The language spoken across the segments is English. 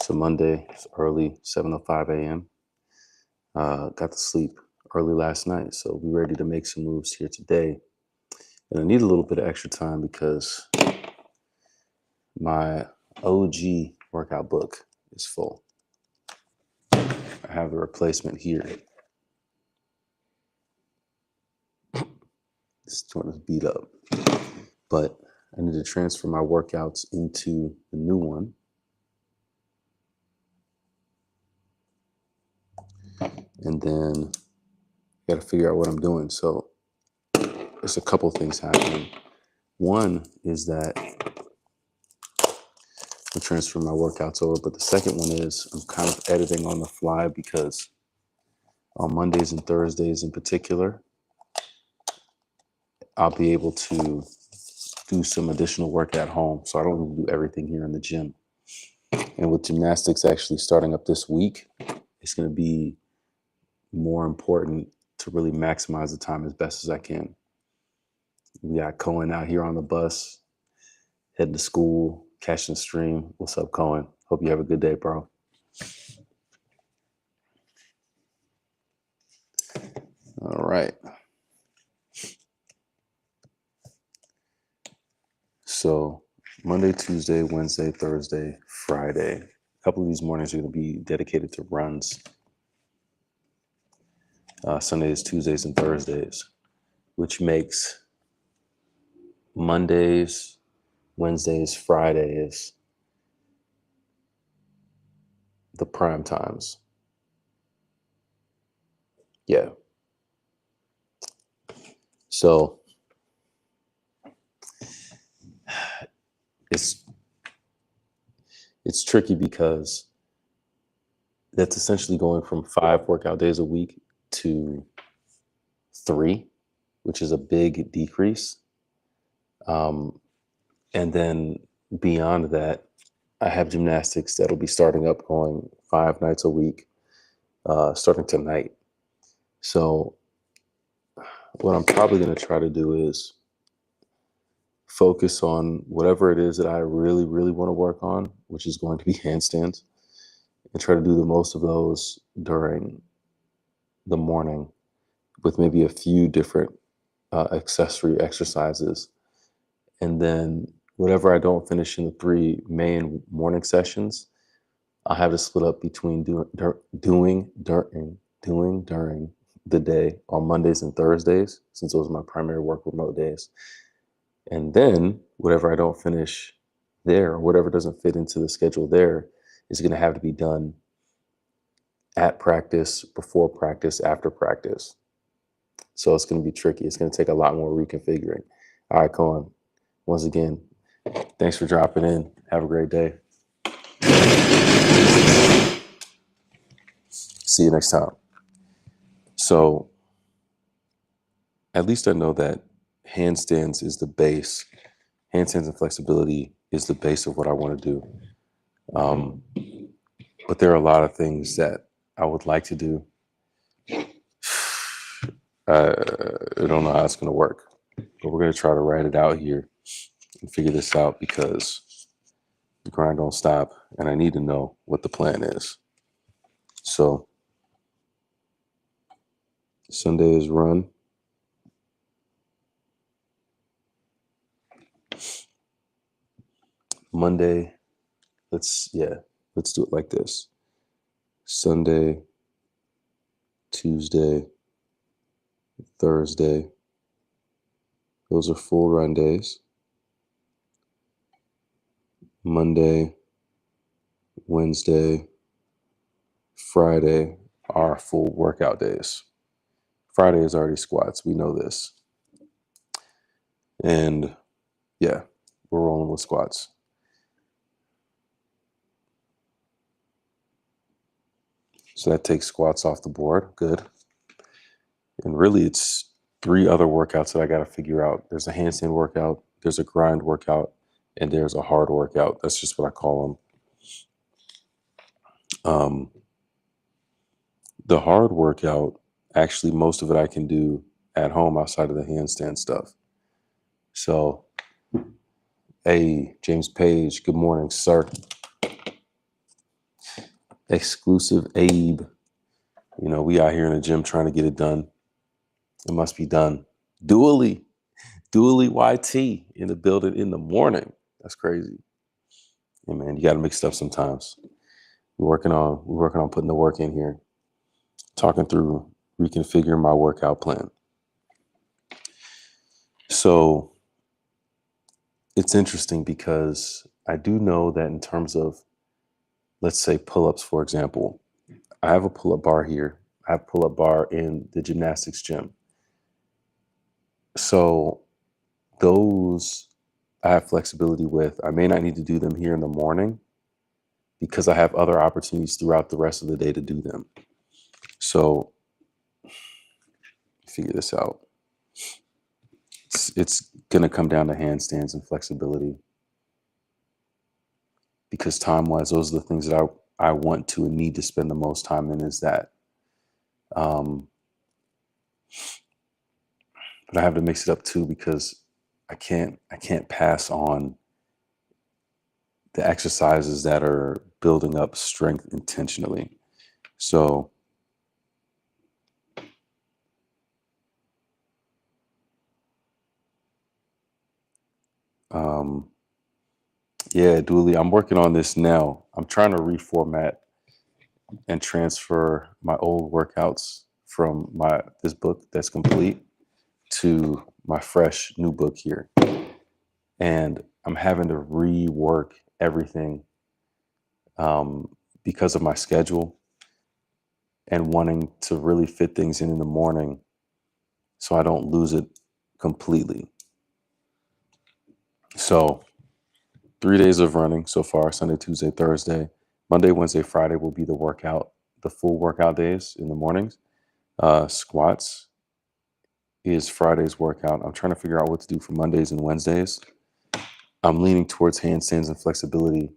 So Monday, it's early, 7:05 a.m. Got to sleep early last night, so we're ready to make some moves here today. And I need a little bit of extra time because my OG workout book is full. I have the replacement here. This one is beat up, but I need to transfer my workouts into the new one. And then I got to figure out what I'm doing. So there's a couple things happening. One is that I'm transferring my workouts over, but the second one is I'm kind of editing on the fly because on Mondays and Thursdays in particular, I'll be able to do some additional work at home. So I don't need to do everything here in the gym. And with gymnastics actually starting up this week, it's going to be more important to really maximize the time as best as I can. We got Cohen out here on the bus, heading to school, catching the stream. What's up, Cohen? Hope you have a good day, bro. All right. So Monday, Tuesday, Wednesday, Thursday, Friday. A couple of these mornings are going to be dedicated to runs. Sundays, Tuesdays, and Thursdays, which makes Mondays, Wednesdays, Fridays the prime times. Yeah. So it's tricky because that's essentially going from 5 workout days a week to 3, which is a big decrease. And then beyond that, I have gymnastics that'll be starting up going 5 nights a week, starting tonight. So what I'm probably going to try to do is focus on whatever it is that I really, really want to work on, which is going to be handstands, and try to do the most of those during the morning with maybe a few different accessory exercises. And then whatever I don't finish in the 3 main morning sessions, I'll have to split up between doing during the day on Mondays and Thursdays, since those are my primary work remote days. And then whatever I don't finish there, or whatever doesn't fit into the schedule there, is going to have to be done at practice, before practice, after practice. So it's going to be tricky. It's going to take a lot more reconfiguring. All right, Cohen. Once again, thanks for dropping in. Have a great day. See you next time. So at least I know that handstands is the base. Handstands and flexibility is the base of what I want to do. But there are a lot of things that I would like to do. I don't know how it's going to work, but we're going to try to write it out here and figure this out because the grind don't stop and I need to know what the plan is. So Sunday is run. Monday, let's do it like this. Sunday, Tuesday, Thursday, those are full run days. Monday, Wednesday, Friday are full workout days. Friday is already squats. We know this. And yeah, we're rolling with squats. So that takes squats off the board. Good. And really, it's 3 other workouts that I got to figure out. There's a handstand workout, there's a grind workout, and there's a hard workout. That's just what I call them. The hard workout, actually, most of it I can do at home outside of the handstand stuff. So, hey, James Page, good morning, sir. Exclusive Abe. We out here in the gym trying to get it done. It must be done. Dually YT in the building in the morning. That's crazy. Yeah, man, you got to mix it up sometimes. We're working on putting the work in here, talking through reconfiguring my workout plan. So it's interesting because I do know that in terms of, let's say, pull-ups, for example, I have a pull-up bar here. I have a pull-up bar in the gymnastics gym. So those I have flexibility with. I may not need to do them here in the morning because I have other opportunities throughout the rest of the day to do them. So figure this out. It's going to come down to handstands and flexibility because time-wise, those are the things that I want to and need to spend the most time in is that. But I have to mix it up too because I can't pass on the exercises that are building up strength intentionally. So yeah, Dooley, I'm working on this now. I'm trying to reformat and transfer my old workouts from this book that's complete to my fresh new book here. And I'm having to rework everything because of my schedule and wanting to really fit things in the morning so I don't lose it completely. So 3 days of running so far, Sunday, Tuesday, Thursday. Monday, Wednesday, Friday will be the full workout days in the mornings. Squats is Friday's workout. I'm trying to figure out what to do for Mondays and Wednesdays. I'm leaning towards handstands and flexibility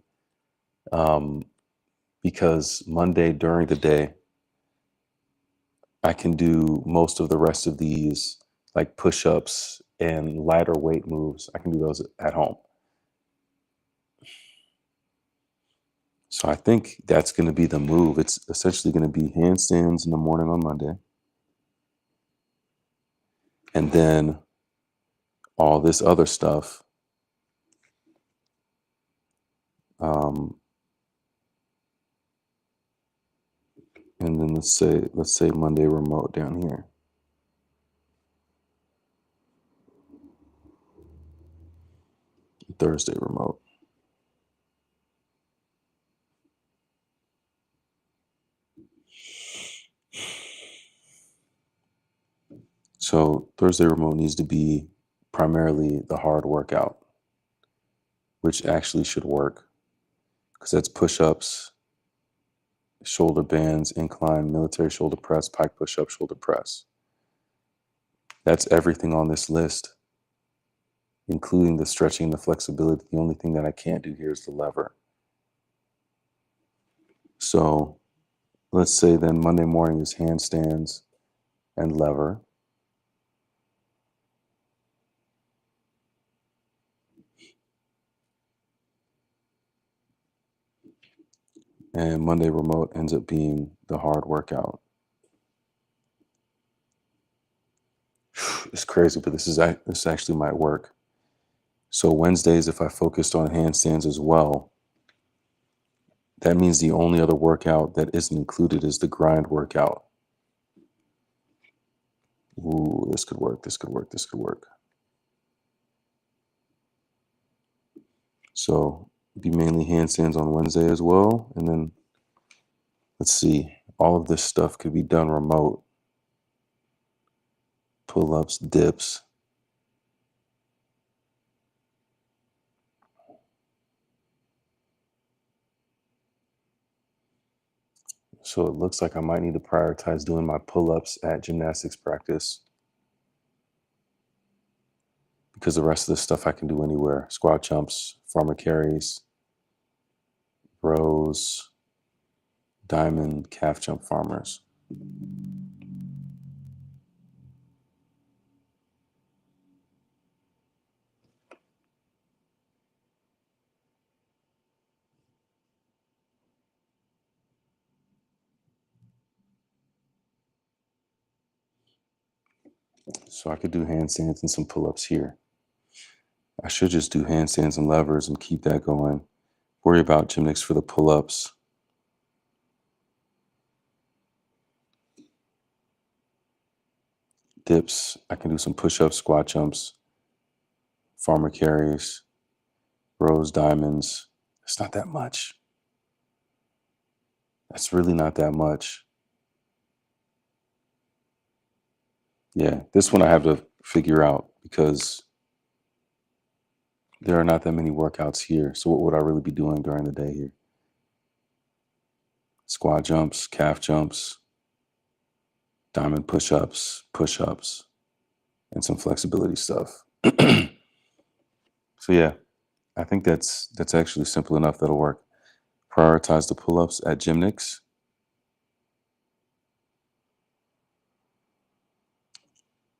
because Monday during the day, I can do most of the rest of these like push-ups and lighter weight moves. I can do those at home. So I think that's going to be the move. It's essentially going to be handstands in the morning on Monday. And then all this other stuff. And then let's say Monday remote down here. Thursday remote. So Thursday remote needs to be primarily the hard workout, which actually should work because that's push-ups, shoulder bands, incline, military shoulder press, pike push-up, shoulder press. That's everything on this list, including the stretching and the flexibility. The only thing that I can't do here is the lever. So let's say then Monday morning is handstands and lever. And Monday remote ends up being the hard workout. It's crazy, but this actually might work. So Wednesdays, if I focused on handstands as well, that means the only other workout that isn't included is the grind workout. Ooh, this could work, this could work, this could work. So be mainly handstands on Wednesday as well. And then let's see, all of this stuff could be done remote. Pull-ups, dips. So it looks like I might need to prioritize doing my pull-ups at gymnastics practice because the rest of the stuff I can do anywhere. Squat jumps, farmer carries, rows, diamond, calf jump farmers. So I could do handstands and some pull-ups here. I should just do handstands and levers and keep that going. Worry about gymnastics for the pull-ups. Dips, I can do some push-ups, squat jumps, farmer carries, rows, diamonds. It's not that much. That's really not that much. Yeah, this one I have to figure out because there are not that many workouts here. So what would I really be doing during the day here? Squat jumps, calf jumps, diamond push-ups, and some flexibility stuff. So yeah, I think that's actually simple enough that'll work. Prioritize the pull-ups at gymnastics.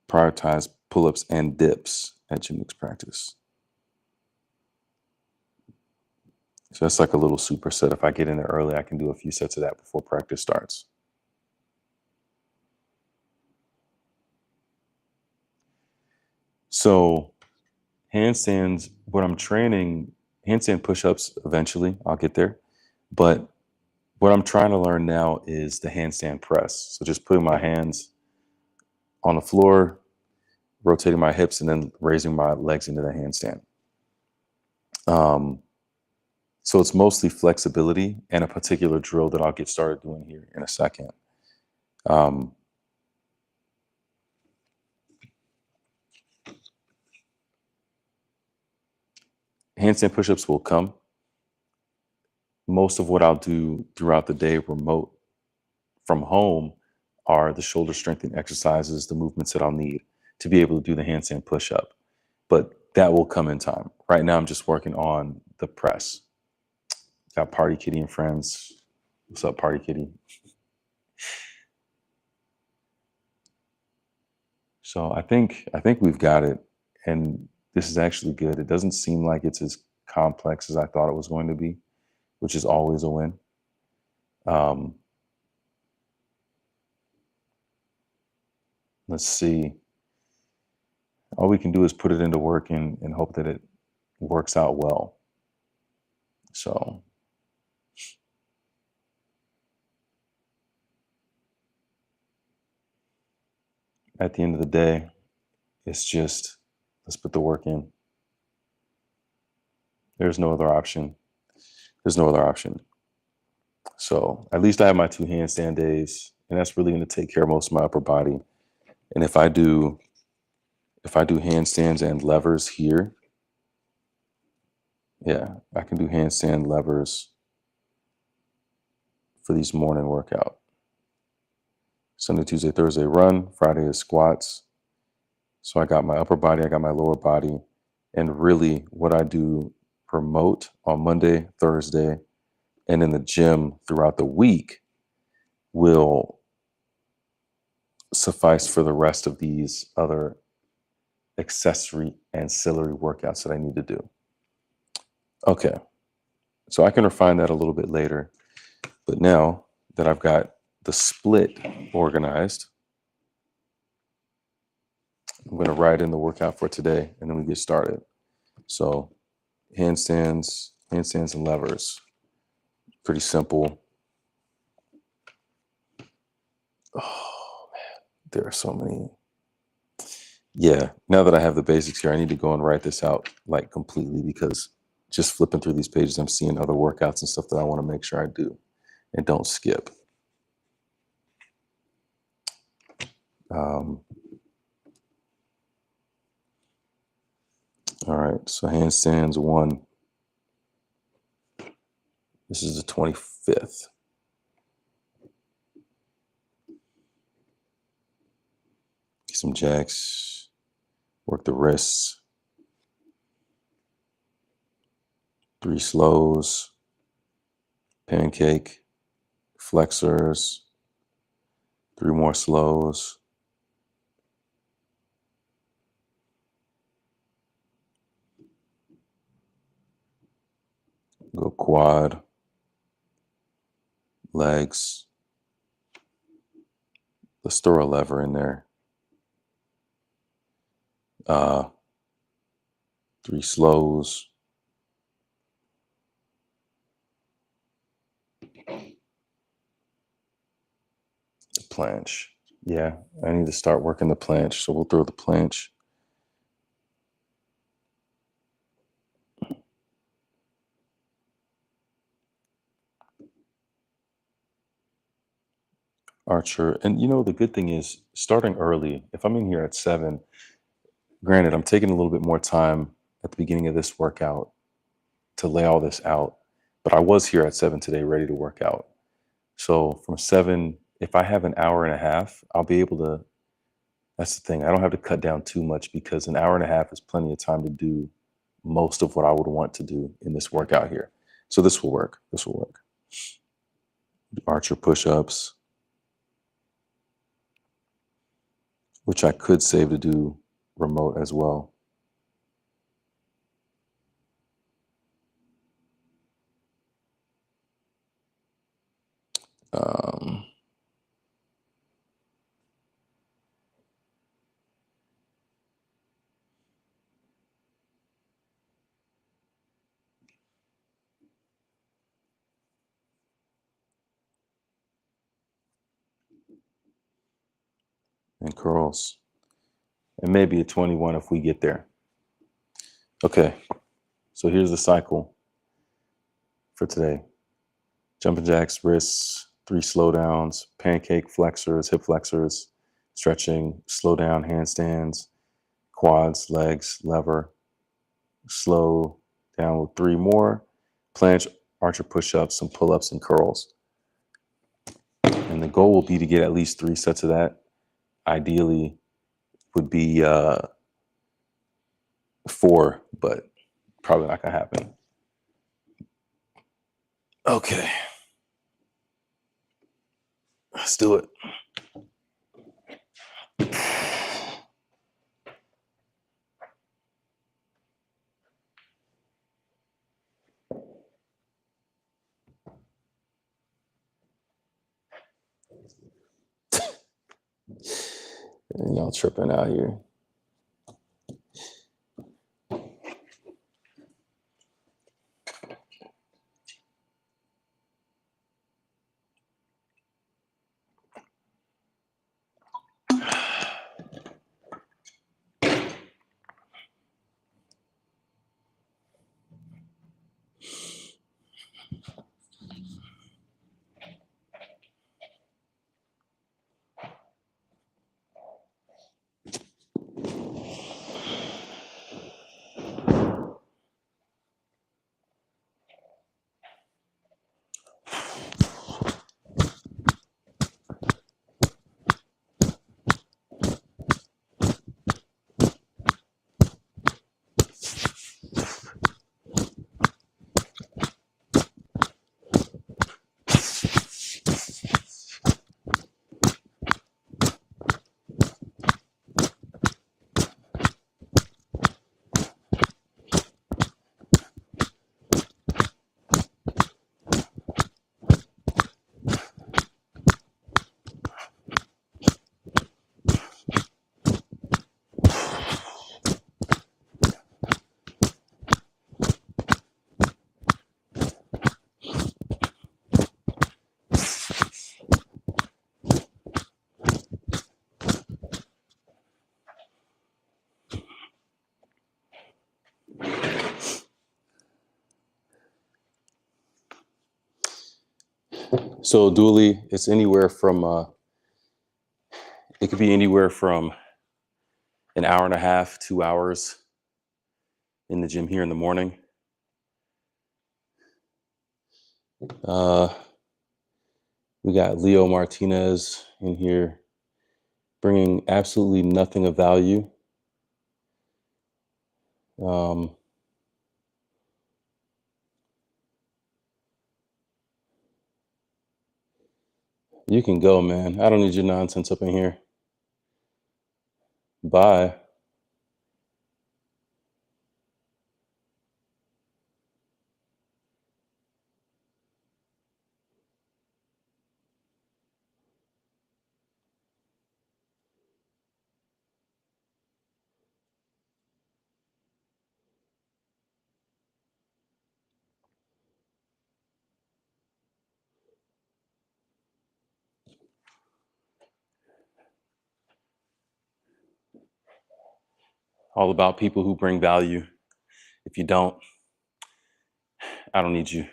Prioritize pull-ups and dips at gymnastics practice. So that's like a little superset. If I get in there early, I can do a few sets of that before practice starts. So handstands, what I'm training, handstand push-ups, eventually I'll get there. But what I'm trying to learn now is the handstand press. So just putting my hands on the floor, rotating my hips, and then raising my legs into the handstand. So it's mostly flexibility and a particular drill that I'll get started doing here in a second. Handstand push-ups will come. Most of what I'll do throughout the day remote from home are the shoulder strengthening exercises, the movements that I'll need to be able to do the handstand push-up. But that will come in time. Right now, I'm just working on the press. Got Party Kitty and friends. What's up, Party Kitty? So I think we've got it, and this is actually good. It doesn't seem like it's as complex as I thought it was going to be, which is always a win. Let's see. All we can do is put it into work and hope that it works out well. So at the end of the day, it's just, let's put the work in. There's no other option. There's no other option. So at least I have my 2 handstand days, and that's really going to take care of most of my upper body. And if I do handstands and levers here, yeah, I can do handstand levers for these morning workout. Sunday, Tuesday, Thursday run, Friday is squats. So I got my upper body, I got my lower body, and really what I do promote on Monday, Thursday, and in the gym throughout the week will suffice for the rest of these other accessory ancillary workouts that I need to do. Okay, so I can refine that a little bit later, but now that I've got the split organized, I'm going to write in the workout for today, and then we get started. So handstands and levers, pretty simple. Oh man, there are so many. Yeah, now that I have the basics here, I need to go and write this out like completely, because just flipping through these pages, I'm seeing other workouts and stuff that I want to make sure I do and don't skip. All right, so handstands 1. This is the 25th. Some jacks, work the wrists. 3 slows, pancake, flexors, 3 more slows. Go quad, legs. Let's throw a lever in there. 3 slows. The planche. Yeah, I need to start working the planche. So we'll throw the planche. Archer. And the good thing is starting early. If I'm in here at 7, granted, I'm taking a little bit more time at the beginning of this workout to lay all this out. But I was here at 7 today, ready to work out. So from 7, if I have an hour and a half, I'll be able to. That's the thing. I don't have to cut down too much because an hour and a half is plenty of time to do most of what I would want to do in this workout here. So this will work. This will work. Archer push-ups, which I could save to do remote as well. And curls. And maybe a 21 if we get there. Okay, so here's the cycle for today. Jumping jacks, wrists, 3 slow downs, pancake flexors, hip flexors, stretching, slow down handstands, quads, legs, lever, slow down with 3 more, planche, archer push-ups, some pull-ups and curls. And the goal will be to get at least 3 sets of that. Ideally would be 4, but probably not gonna happen. Okay. Let's do it. Y'all tripping out here. So dually, it's anywhere from it could be anywhere from an hour and a half, 2 hours in the gym here in the morning. We got Leo Martinez in here bringing absolutely nothing of value. You can go, man. I don't need your nonsense up in here. Bye. All about people who bring value. If you don't, I don't need you.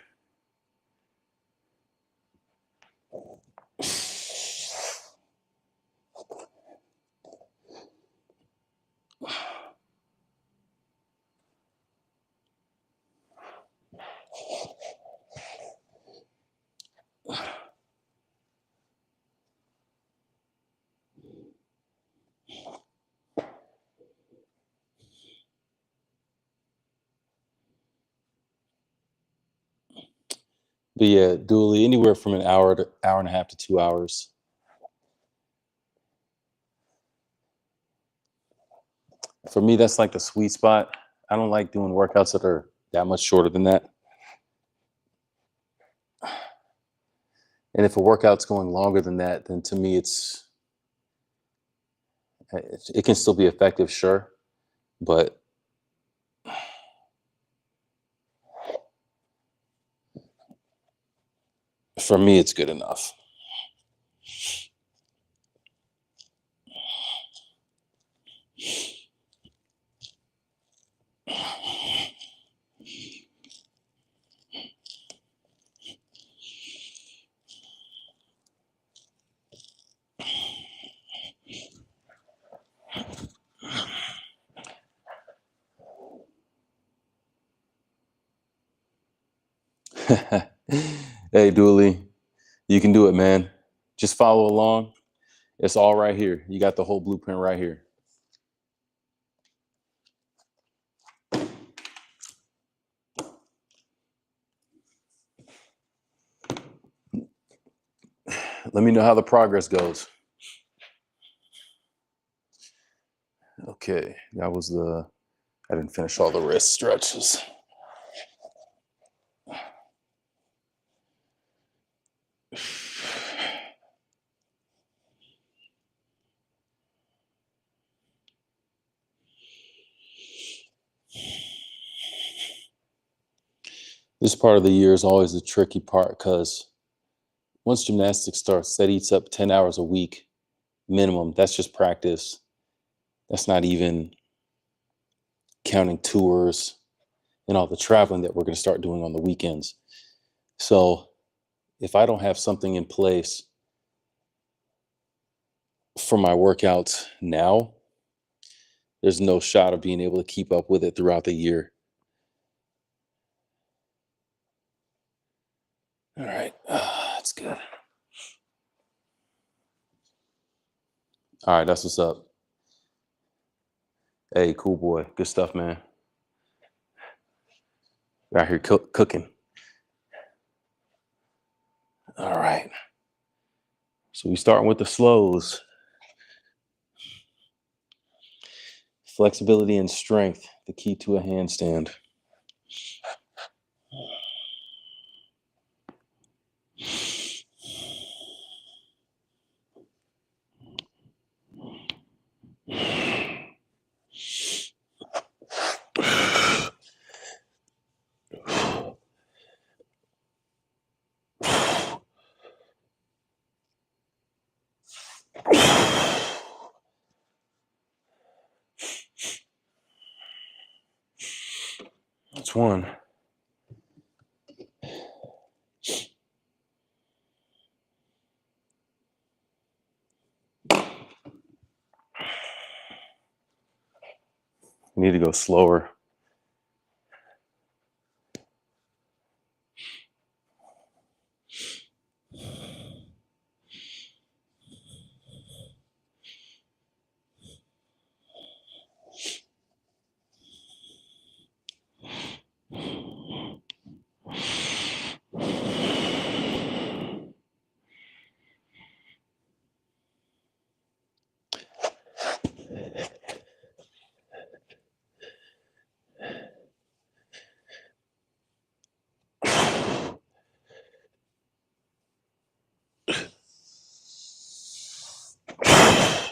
But yeah, dually anywhere from an hour to hour and a half to 2 hours. For me, that's like the sweet spot. I don't like doing workouts that are that much shorter than that. And if a workout's going longer than that, then to me, it can still be effective, sure, but for me, it's good enough. Hey, Dooley, you can do it, man. Just follow along. It's all right here. You got the whole blueprint right here. Let me know how the progress goes. Okay, I didn't finish all the wrist stretches. This part of the year is always the tricky part because once gymnastics starts, that eats up 10 hours a week minimum. That's just practice. That's not even counting tours and all the traveling that we're going to start doing on the weekends. So if I don't have something in place for my workouts now, there's no shot of being able to keep up with it throughout the year. All right, that's good. All right, that's what's up. Hey, cool boy. Good stuff, man. Out here cooking. All right. So we starting with the slows. Flexibility and strength, the key to a handstand. That's one. We need to go slower.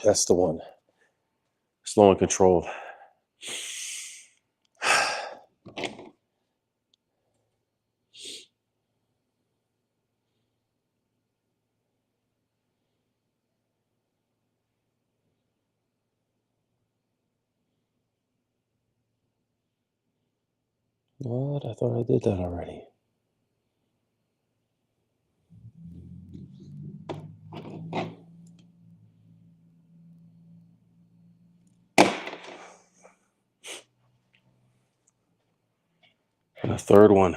That's the one. Slow and controlled. What? I thought I did that already. And a third one.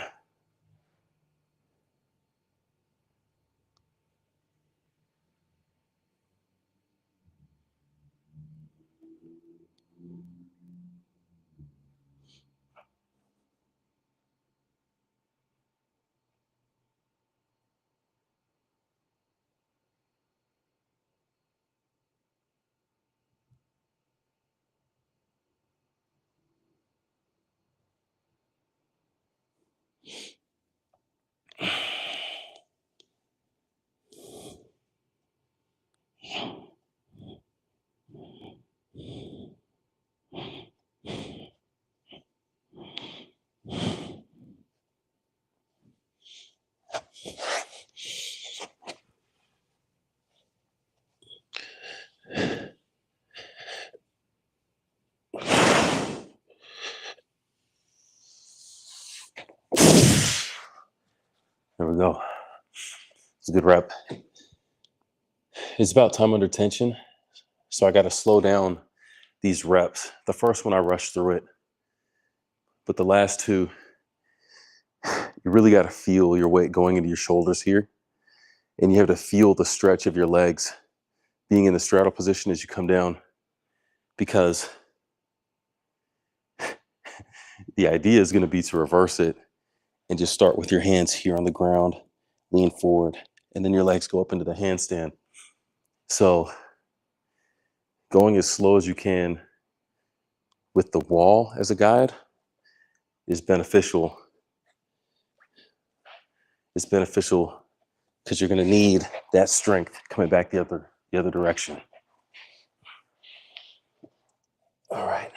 There we go. It's a good rep. It's about time under tension. So I got to slow down these reps. The first one, I rushed through it. But the last two, you really got to feel your weight going into your shoulders here. And you have to feel the stretch of your legs being in the straddle position as you come down. Because the idea is going to be to reverse it and just start with your hands here on the ground, lean forward, and then your legs go up into the handstand. So going as slow as you can with the wall as a guide is beneficial. It's beneficial because you're going to need that strength coming back the other direction. All right.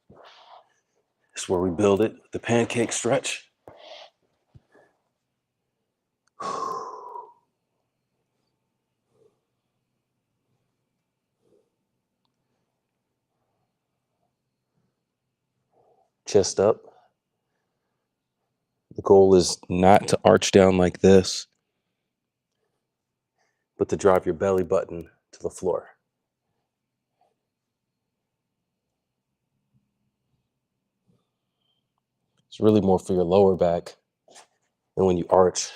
This is where we build it, the pancake stretch. Chest up. The goal is not to arch down like this, but to drive your belly button to the floor. It's really more for your lower back. And when you arch,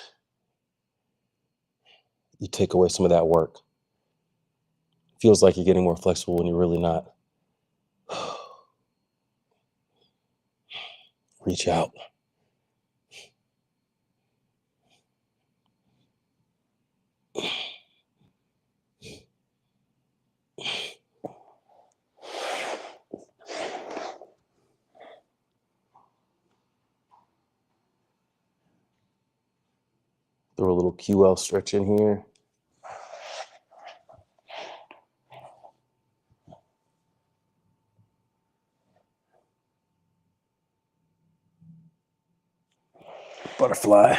you take away some of that work. Feels like you're getting more flexible when you're really not. Reach out. Throw a little QL stretch in here. Butterfly.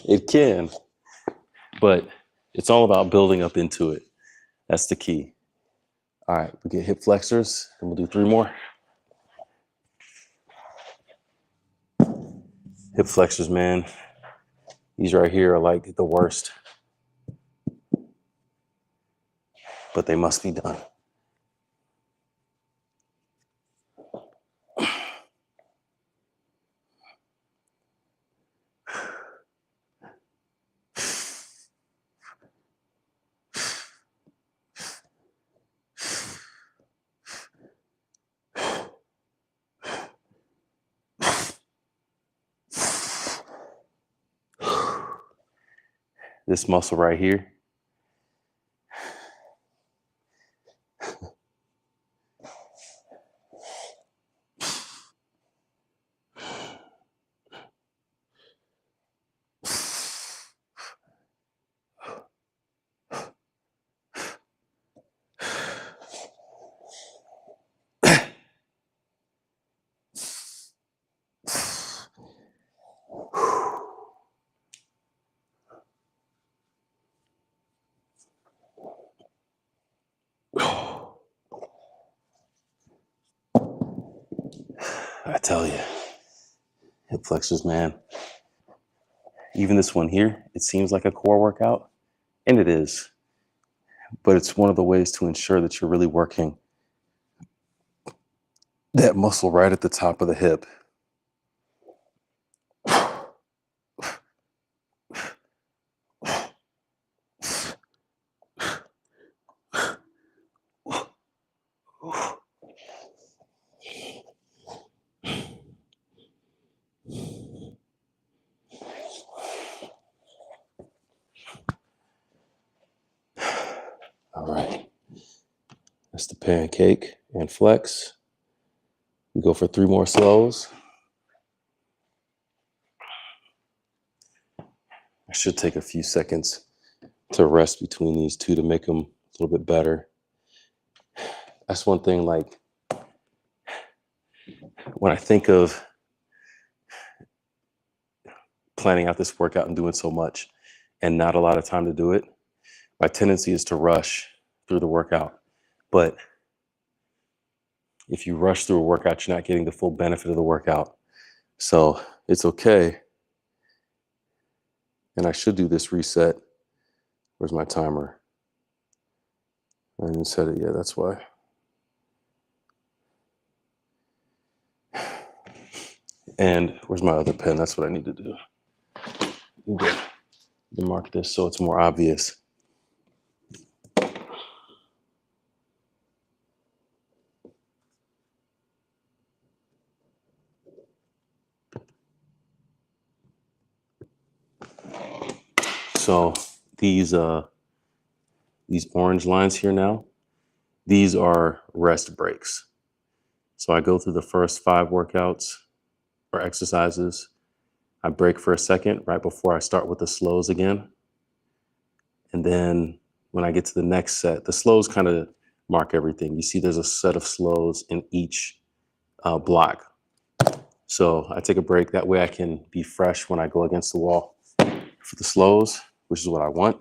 It can, but it's all about building up into it. That's the key. All right, we get hip flexors, and we'll do 3 more. Hip flexors, man. These right here are like the worst, but they must be done. This muscle right here, I tell you, hip flexors, man. Even this one here, it seems like a core workout, and it is, but it's one of the ways to ensure that you're really working that muscle right at the top of the hip. All right, that's the pancake and flex. We go for 3 more slows. I should take a few seconds to rest between these two to make them a little bit better. That's one thing, like when I think of planning out this workout and doing so much and not a lot of time to do it, my tendency is to rush through the workout. But if you rush through a workout, you're not getting the full benefit of the workout. So it's okay. And I should do this reset. Where's my timer? I didn't set it yet, that's why. And where's my other pen? That's what I need to do. To mark this so it's more obvious. So these orange lines here now, these are rest breaks. So I go through the first 5 workouts or exercises. I break for a second right before I start with the slows again. And then when I get to the next set, the slows kind of mark everything. You see there's a set of slows in each block. So I take a break. That way I can be fresh when I go against the wall for the slows, which is what I want.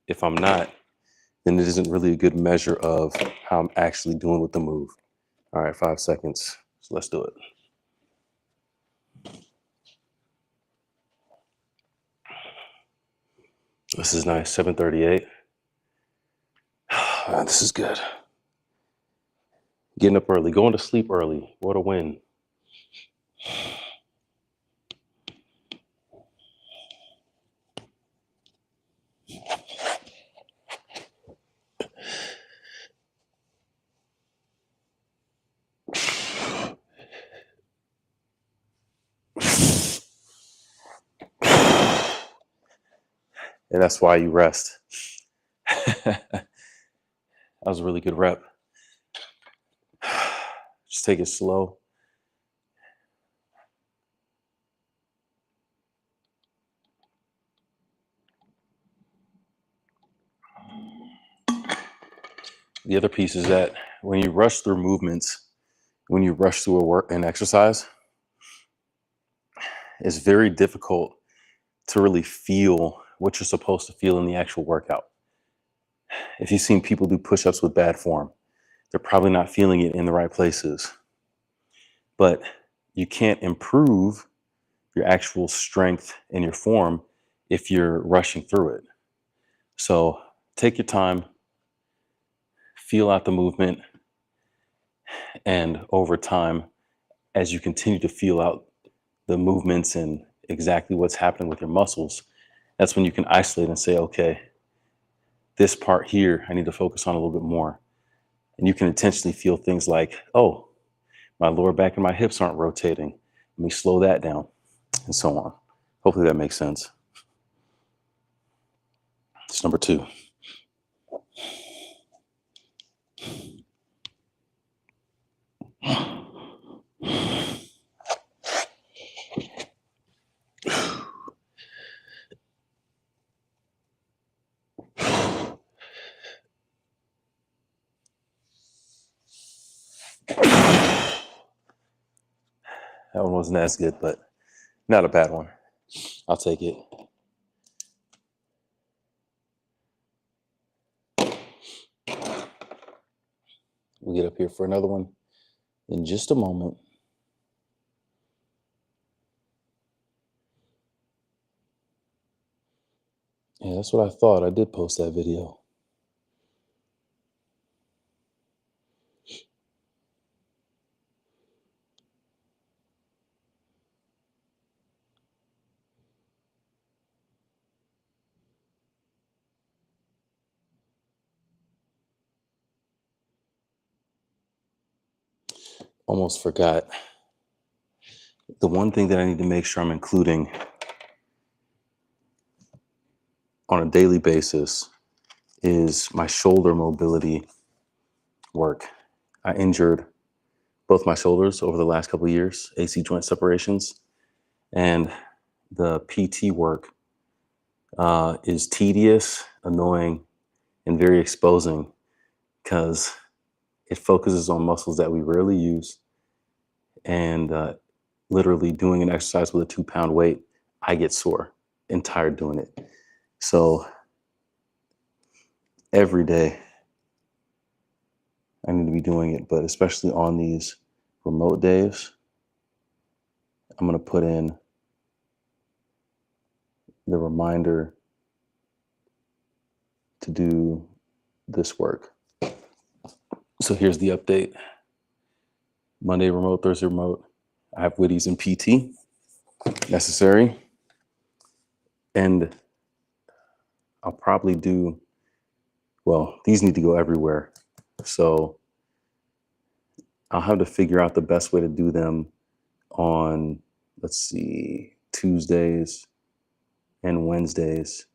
If I'm not, then it isn't really a good measure of how I'm actually doing with the move. All right, 5 seconds. So let's do it. This is nice, 7:38. This is good. Getting up early, going to sleep early. What a win. And that's why you rest. That was a really good rep. Just take it slow. The other piece is that when you rush through movements, when you rush through an exercise, it's very difficult to really feel what you're supposed to feel in the actual workout. If you've seen people do push-ups with bad form, they're probably not feeling it in the right places. But you can't improve your actual strength and your form if you're rushing through it. So take your time, feel out the movement, and over time, as you continue to feel out the movements and exactly what's happening with your muscles, that's when you can isolate and say, okay, this part here, I need to focus on a little bit more. And you can intentionally feel things like, oh, my lower back and my hips aren't rotating. Let me slow that down, and so on. Hopefully that makes sense. It's number 2. That one wasn't as good, but not a bad one. I'll take it. We'll get up here for another one. in just a moment. Yeah, that's what I thought. I did post that video. Almost forgot. The one thing that I need to make sure I'm including on a daily basis is my shoulder mobility work. I injured both my shoulders over the last couple of years, AC joint separations, and the PT work is tedious, annoying, and very exposing because it focuses on muscles that we rarely use. And literally doing an exercise with a 2-pound weight, I get sore and tired doing it. So every day I need to be doing it, but especially on these remote days, I'm going to put in the reminder to do this work. So here's the update. Monday remote, Thursday remote. I have Witties and PT necessary. And I'll probably do, well, these need to go everywhere. So I'll have to figure out the best way to do them on, let's see, Tuesdays and Wednesdays.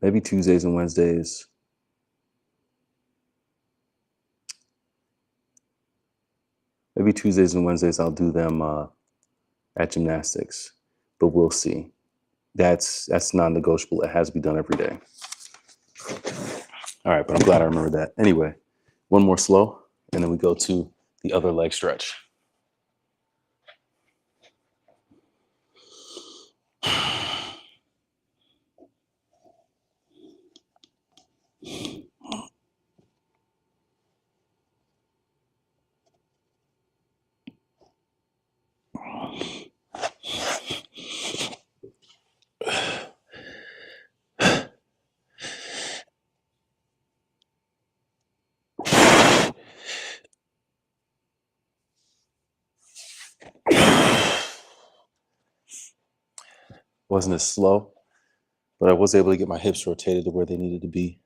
Maybe Tuesdays and Wednesdays. Maybe Tuesdays and Wednesdays I'll do them at gymnastics, but we'll see. That's non-negotiable. It has to be done every day. All right, but I'm glad I remembered that. Anyway, one more slow, and then we go to the other leg stretch. Wasn't as slow, but I was able to get my hips rotated to where they needed to be.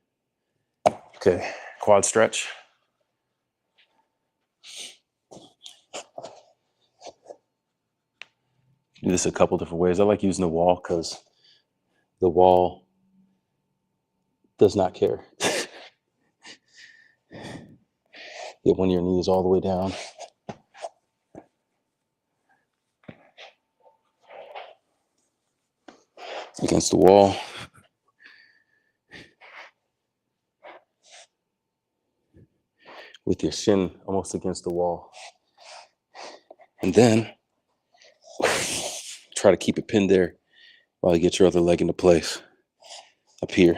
Okay, quad stretch. Do this a couple different ways. I like using the wall because the wall does not care. Get one of your knees all the way down. Against the wall. With your shin almost against the wall. And then try to keep it pinned there while you get your other leg into place up here.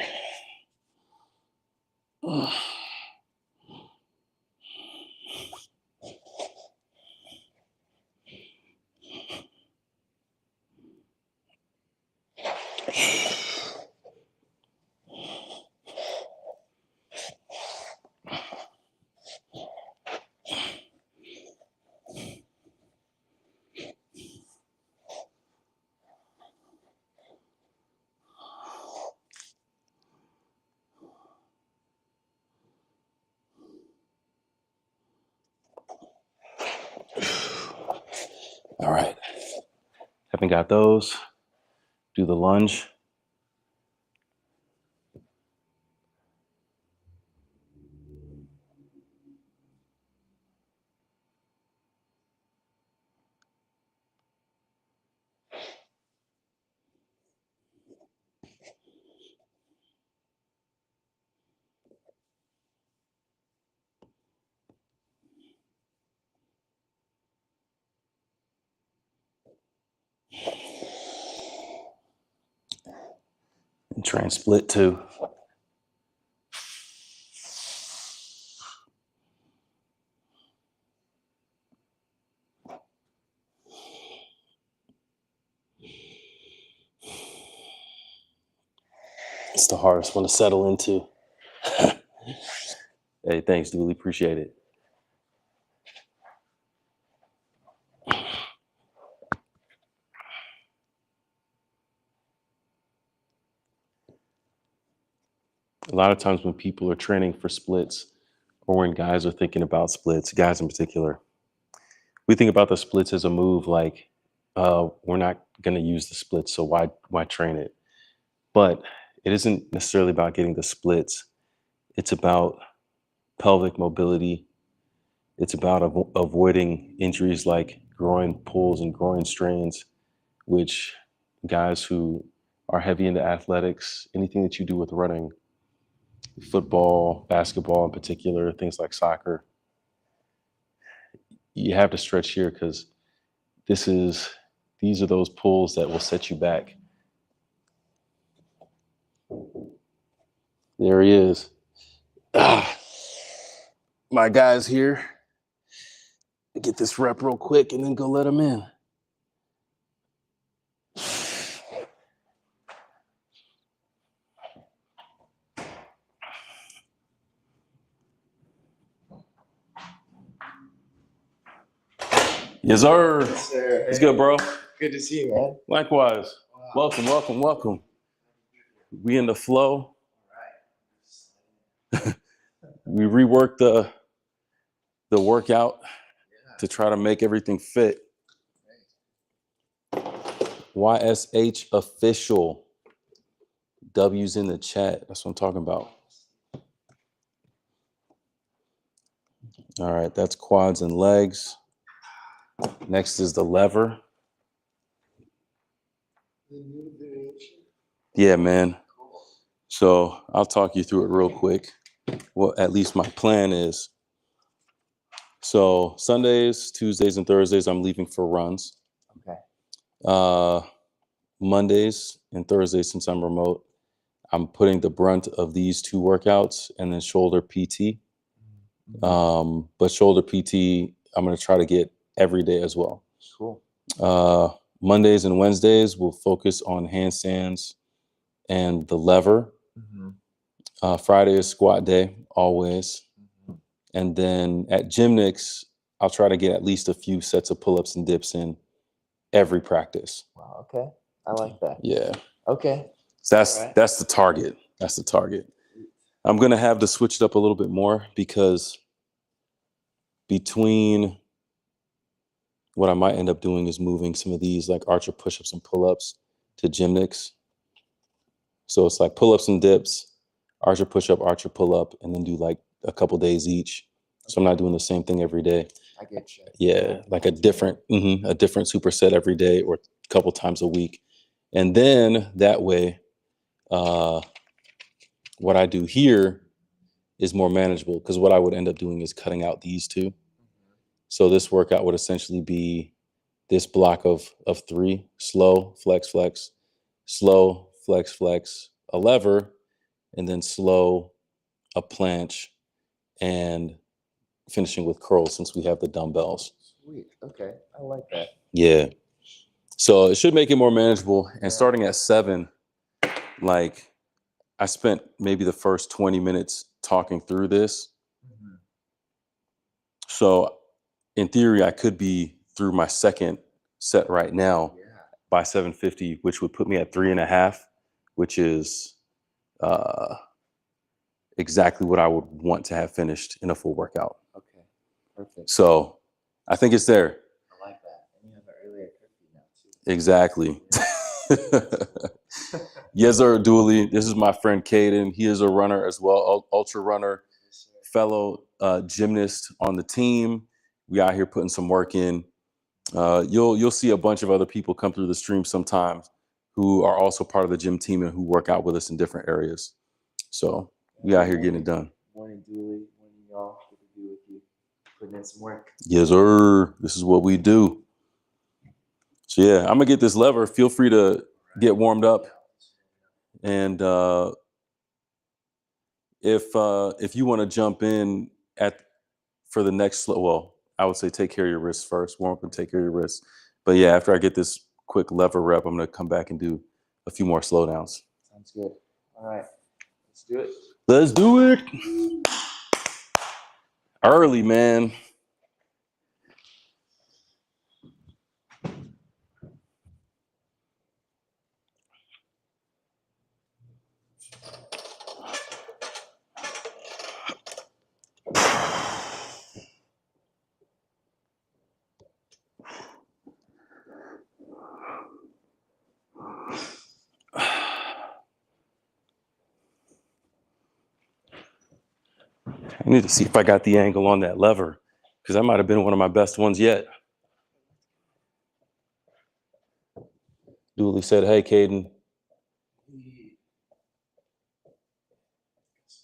All right. Haven't got those. Do the lunge. And try and split too. It's the hardest one to settle into. Hey, thanks, Dooley. Appreciate it. A lot of times when people are training for splits or when guys are thinking about splits, guys in particular, we think about the splits as a move like we're not going to use the splits, so why train it? But it isn't necessarily about getting the splits. It's about pelvic mobility. It's about avoiding injuries like groin pulls and groin strains, which guys who are heavy into athletics, anything that you do with running, football, basketball in particular, things like soccer, you have to stretch here because these are those pulls that will set you back. There he is. My guy's here. Get this rep real quick and then go let him in. Yes, sir. Yes, sir. It's good, bro. Good to see you, man. Likewise. Wow. Welcome. We in the flow. All right. We reworked the workout to try to make everything fit. YSH official. W's in the chat. That's what I'm talking about. All right, that's quads and legs. Next is the lever. Yeah, man. So I'll talk you through it real quick. Well, at least my plan is. So Sundays, Tuesdays, and Thursdays, I'm leaving for runs. Okay. Mondays and Thursdays, since I'm remote, I'm putting the brunt of these two workouts and then shoulder PT. But shoulder PT, I'm going to try to get every day as well. Cool. Mondays and Wednesdays, we'll focus on handstands and the lever. Friday is squat day, always. And then at Gymnics, I'll try to get at least a few sets of pull-ups and dips in every practice. Wow. Okay. I like that. Yeah. Okay. So that's the target. That's the target. I'm going to have to switch it up a little bit more because between what I might end up doing is moving some of these like archer push-ups and pull-ups to Gymnics. So it's like pull-ups and dips, archer push-up, archer pull-up, and then do like a couple days each. So I'm not doing the same thing every day. I get you. Yeah, like a different superset every day or a couple times a week. And then that way, what I do here is more manageable because what I would end up doing is cutting out these two. So this workout would essentially be this block of 3, slow, flex, flex, slow, flex, flex, a lever, and then slow, a planche, and finishing with curls since we have the dumbbells. Sweet. Okay. I like that. Yeah. So it should make it more manageable. And starting at 7, like I spent maybe the first 20 minutes talking through this. So in theory, I could be through my second set right now by 7:50, which would put me at 3.5, which is exactly what I would want to have finished in a full workout. Okay. Perfect. So I think it's there. I like that. And you have an earlier curfew now too. Exactly. Yes, sir, Dooley. This is my friend Caden. He is a runner as well, ultra runner, fellow gymnast on the team. We out here putting some work in. You'll see a bunch of other people come through the stream sometimes who are also part of the gym team and who work out with us in different areas. So we out here getting it done. Morning, Dooley. Morning, y'all. Good to be with you. Putting in some work. Yes, sir. This is what we do. So yeah, I'm gonna get this lever. Feel free to get warmed up. And if you want to jump in for the next, well, I would say take care of your wrists first. Warm up and take care of your wrists. But yeah, after I get this quick lever rep, I'm gonna come back and do a few more slowdowns. Sounds good. All right, let's do it. Let's do it. Early, man. I need to see if I got the angle on that lever, because that might have been one of my best ones yet. Dooley said, hey, Caden.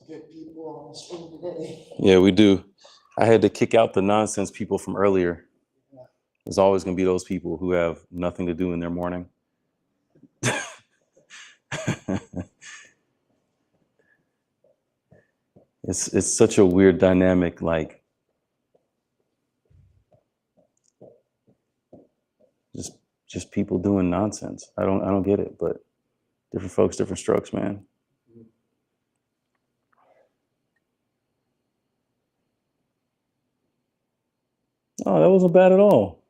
Good people on the stream today. Yeah, we do. I had to kick out the nonsense people from earlier. There's always going to be those people who have nothing to do in their morning. It's such a weird dynamic, like just people doing nonsense. I don't get it, but different folks, different strokes, man. Oh, that wasn't bad at all.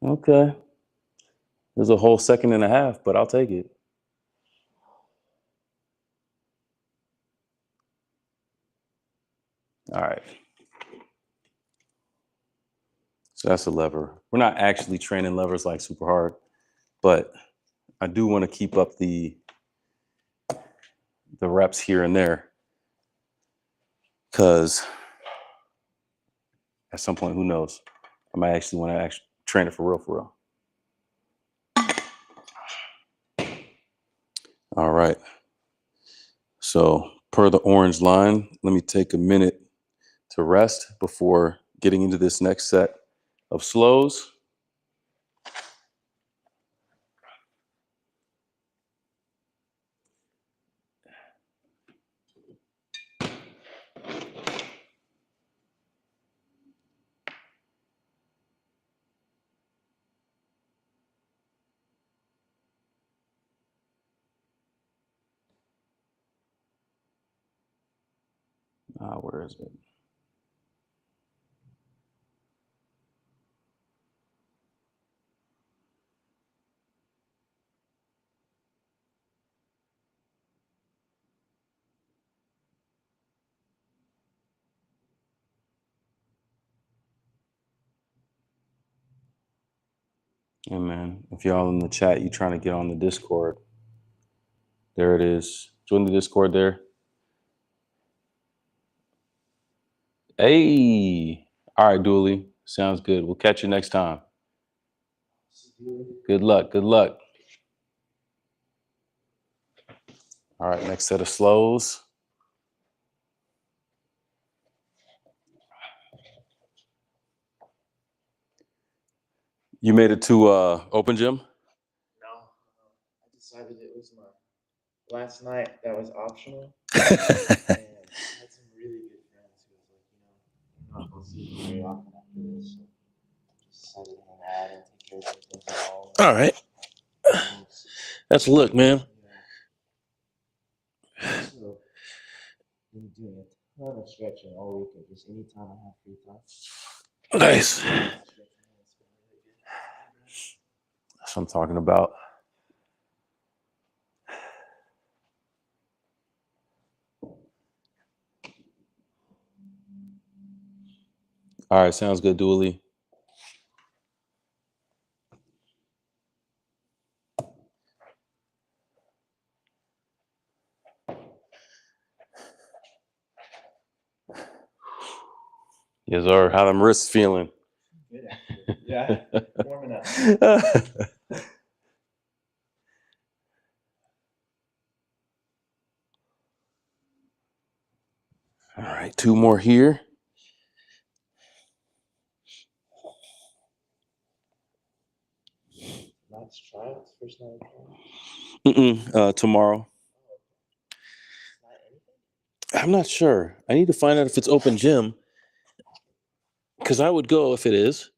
Okay. There's a whole second and a half, but I'll take it. All right. So that's a lever. We're not actually training levers like super hard, but I do want to keep up the reps here and there, because at some point, who knows? I might actually want to actually train it for real. All right. So per the orange line, let me take a minute to rest before getting into this next set of slows. Where is it? Hey man, if y'all in the chat, you trying to get on the Discord, there it is. Join the Discord there. Hey, all right, Dooley. Sounds good. We'll catch you next time. Good luck. All right, next set of slows. You made it to open gym? No, I decided it was my last night. That was optional, and I had some really good friends who was like, you're not gonna see them very often after this. So just decided to hang out and take care of some things at home. All right. That's a look, man. So been doing a ton of stretching all week, and just anytime I have free time. Nice. That's what I'm talking about. All right, sounds good, Dooley. Yes, sir. How them wrists feeling? Good, actually. Yeah, warming up. All right, 2 more here. Last tryouts, first night of tryouts. Tomorrow. Not anything? I'm not sure. I need to find out if it's open gym, because I would go if it is.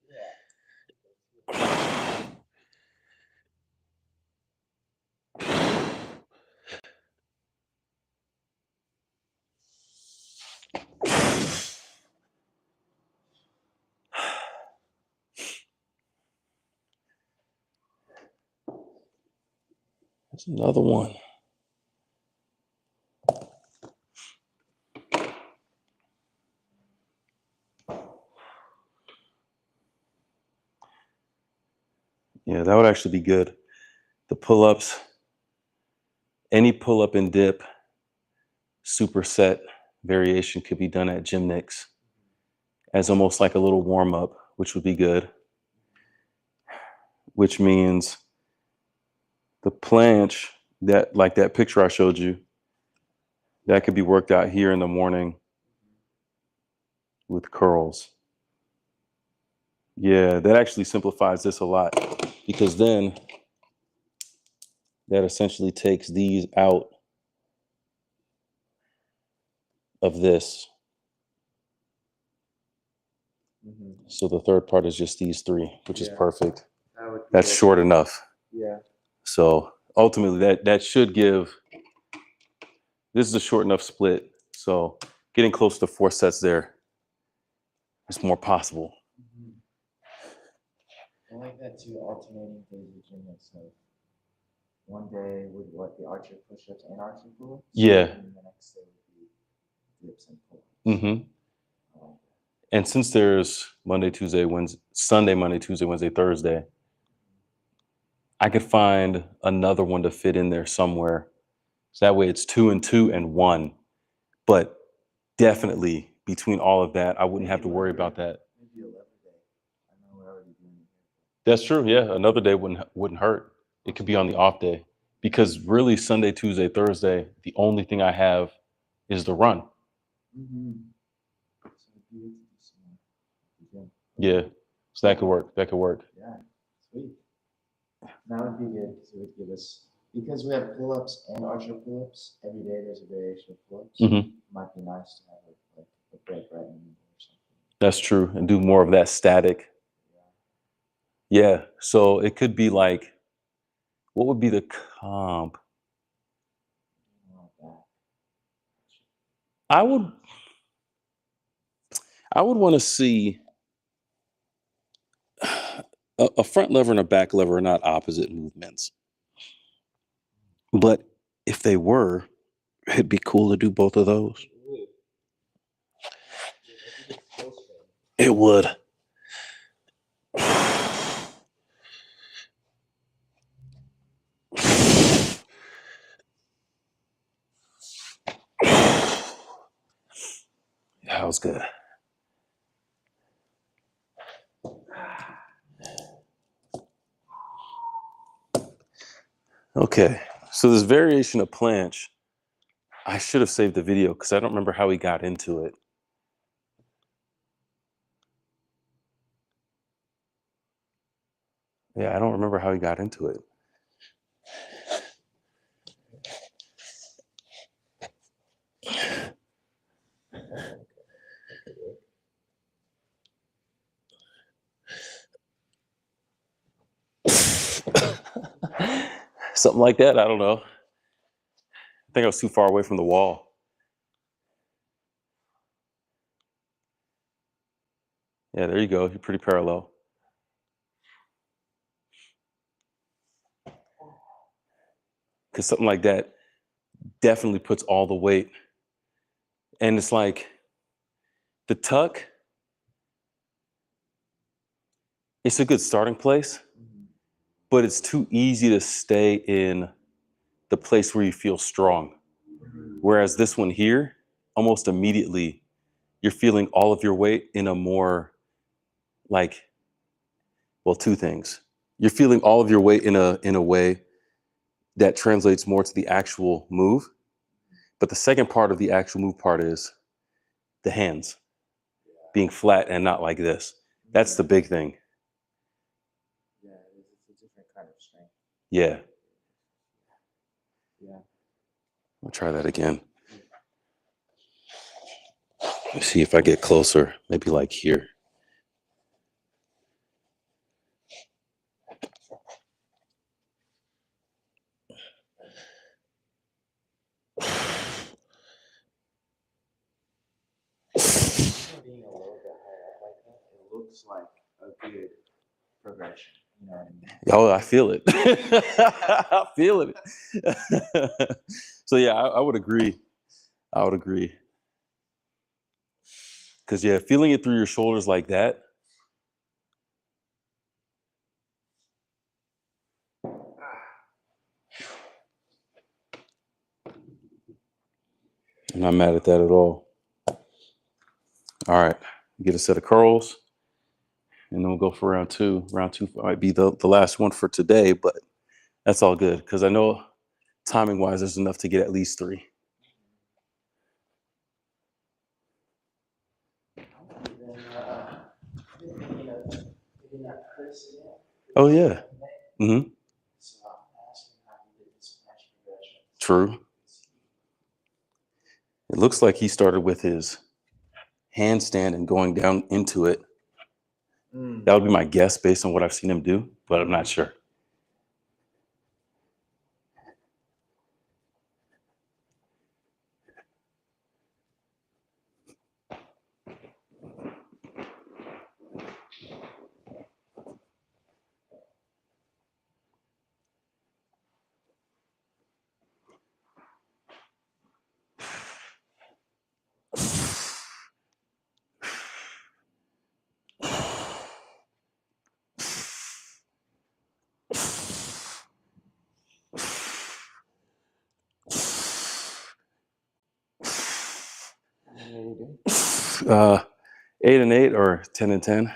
There's another one. Yeah, that would actually be good. The pull-ups, any pull-up and dip superset variation could be done at Gymnix as almost like a little warm-up, which would be good. Which means the planche, that like that picture I showed you, that could be worked out here in the morning with curls. Yeah, that actually simplifies this a lot, because then that essentially takes these out of this. So the third part is just these three, which is perfect. That's short enough. Yeah. So ultimately that should give, this is a short enough split. So getting close to 4 sets there is more possible. I like that too, alternating days of gymnastics. So one day with what, the archer push-ups and archer pull-ups? Yeah. And the next day would be dips and pull-ups. Mm-hmm. And since there's Monday, Tuesday, Wednesday, Sunday, Monday, Tuesday, Wednesday, Thursday, I could find another one to fit in there somewhere. So that way it's 2 and 2 and 1. But definitely between all of that, I wouldn't have to worry about that. Maybe 11 day. I know we're already doing it. That's true. Yeah, another day wouldn't hurt. It could be on the off day, because really Sunday, Tuesday, Thursday, the only thing I have is the run. Yeah, so that could work. That could work. Yeah, sweet. That would be good, because it would give us, because we have pull-ups and archer pull-ups, every day there's a variation of pull-ups. Mm-hmm. Might be nice to have like a break right in the middle or something. That's true, and do more of that static. Yeah, so it could be like, what would be the comp? I would want to see a front lever and a back lever are not opposite movements. But if they were, it'd be cool to do both of those. It would. That was good. Okay, so this variation of planche, I should have saved the video because I don't remember how he got into it. Yeah, I don't remember how he got into it. Something like that, I don't know. I think I was too far away from the wall. Yeah, there you go. You're pretty parallel. Because something like that definitely puts all the weight. And it's like the tuck, it's a good starting place, but it's too easy to stay in the place where you feel strong. Whereas this one here, almost immediately, you're feeling all of your weight in a more like, well, two things. You're feeling all of your weight in a way that translates more to the actual move. But the second part of the actual move part is the hands being flat and not like this. That's the big thing. Yeah, it's a different kind of strength. Yeah. Yeah. I'll try that again. Let's see if I get closer, maybe like here. Being a little bit higher up like that, it looks like a good progression. You know what I mean? Oh, I feel it. I feel it. So yeah, I would agree. I would agree. Because yeah, feeling it through your shoulders like that. I'm not mad at that at all. All right, get a set of curls, and then we'll go for round two. Round two might be the last one for today, but that's all good because I know timing wise, there's enough to get at least 3. Oh yeah. Mm-hmm. True. It looks like he started with his handstand and going down into it. That would be my guess based on what I've seen him do, but I'm not sure. Uh, 8 and 8 or 10 and 10.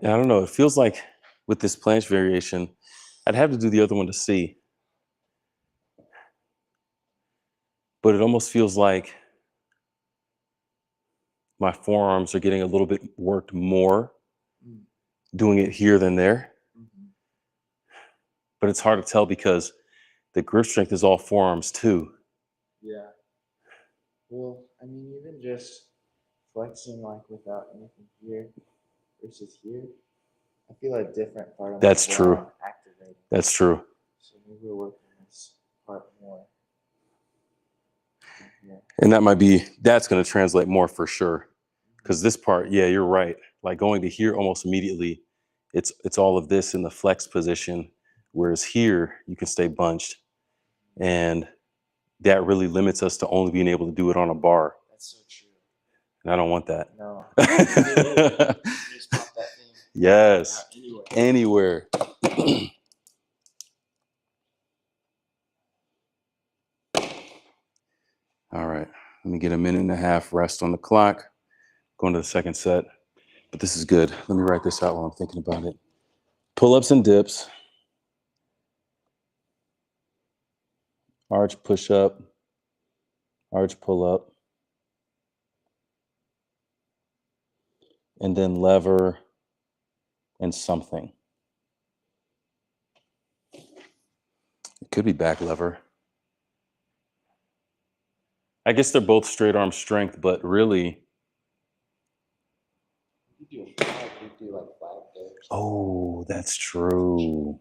Yeah, I don't know. It feels like with this planche variation, I'd have to do the other one to see. But it almost feels like my forearms are getting a little bit worked more doing it here than there. But it's hard to tell because the grip strength is all forearms too. Yeah. Well, I mean, even just flexing like without anything here versus here, I feel a different part of That's my true. ground activating. That's true. So maybe we're working this part more. Yeah. And that's going to translate more for sure. Because this part, yeah, you're right. Like going to here almost immediately, it's all of this in the flex position. Whereas here, you can stay bunched. And that really limits us to only being able to do it on a bar. That's so true. And I don't want that. No. You just pop that thing. Yes. Anywhere. All right. Let me get a minute and a half rest on the clock. Going to the second set. But this is good. Let me write this out while I'm thinking about it. Pull-ups and dips. Arch push-up. Arch pull-up. And then lever and something. It could be back lever. I guess they're both straight arm strength, but really. You do like flag dips. Oh, that's true.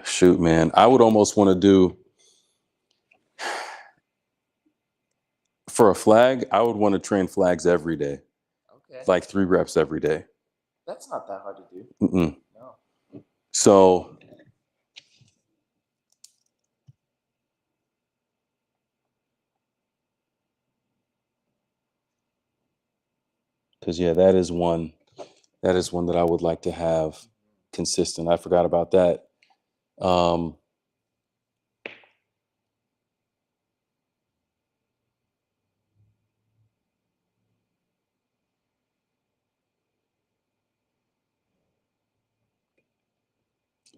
Shoot, man. I would almost want to do, for a flag, I would want to train flags every day. Okay. Like 3 reps every day. That's not that hard to do. Mm-mm. No. So, because yeah, that is one that I would like to have consistent. I forgot about that.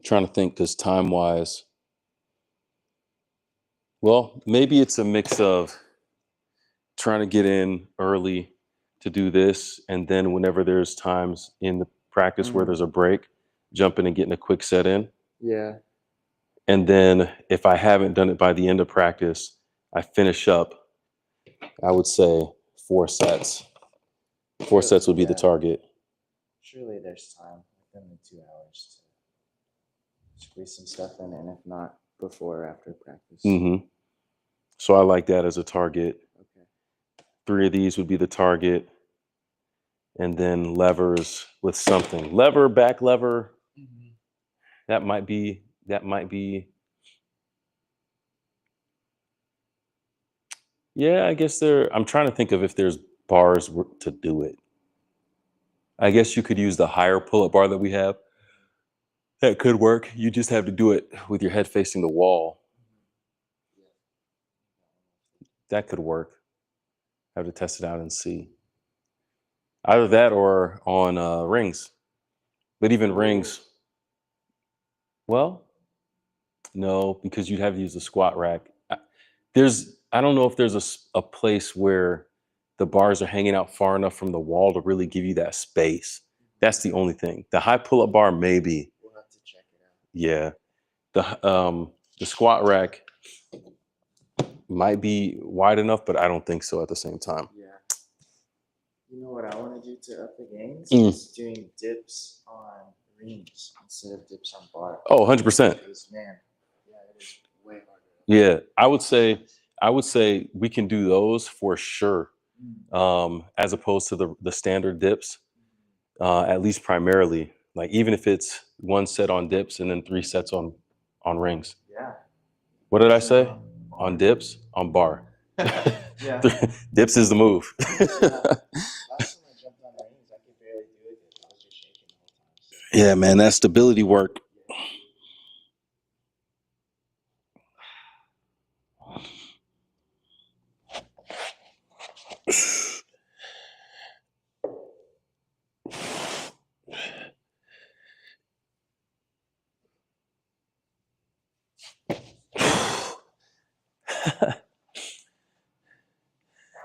Trying to think, because time wise, well, maybe it's a mix of trying to get in early to do this, and then whenever there's times in the practice where there's a break, jump in and getting a quick set in. Yeah. And then if I haven't done it by the end of practice, I finish up, I would say 4 sets. 4 sets would be the target. Surely there's time within the 2 hours to squeeze some stuff in, and if not, before or after practice. So I like that as a target. Okay. 3 of these would be the target. And then levers with something. Lever, back lever. That might be. Yeah, I guess I'm trying to think of if there's bars to do it. I guess you could use the higher pull-up bar that we have. That could work. You just have to do it with your head facing the wall. That could work. Have to test it out and see. Either that or on rings. But even rings, well, no, because you'd have to use the squat rack. I don't know if there's a place where the bars are hanging out far enough from the wall to really give you that space. That's the only thing. The high pull-up bar, maybe. We'll have to check it out. Yeah. The squat rack might be wide enough, but I don't think so at the same time. Yeah. You know what I want to do to up the gains? Is doing dips on rings instead of dips on bar. Oh, 100%. Because, man, yeah, it is way harder. Yeah, I would say we can do those for sure, as opposed to the standard dips, at least primarily. Like even if it's 1 set on dips and then 3 sets on rings. Yeah. What did I say? On dips, on bar. Yeah. Dips is the move. Last time I jumped on rings, I could barely do it. I was just shaking the whole time. So. Yeah, man, that stability work.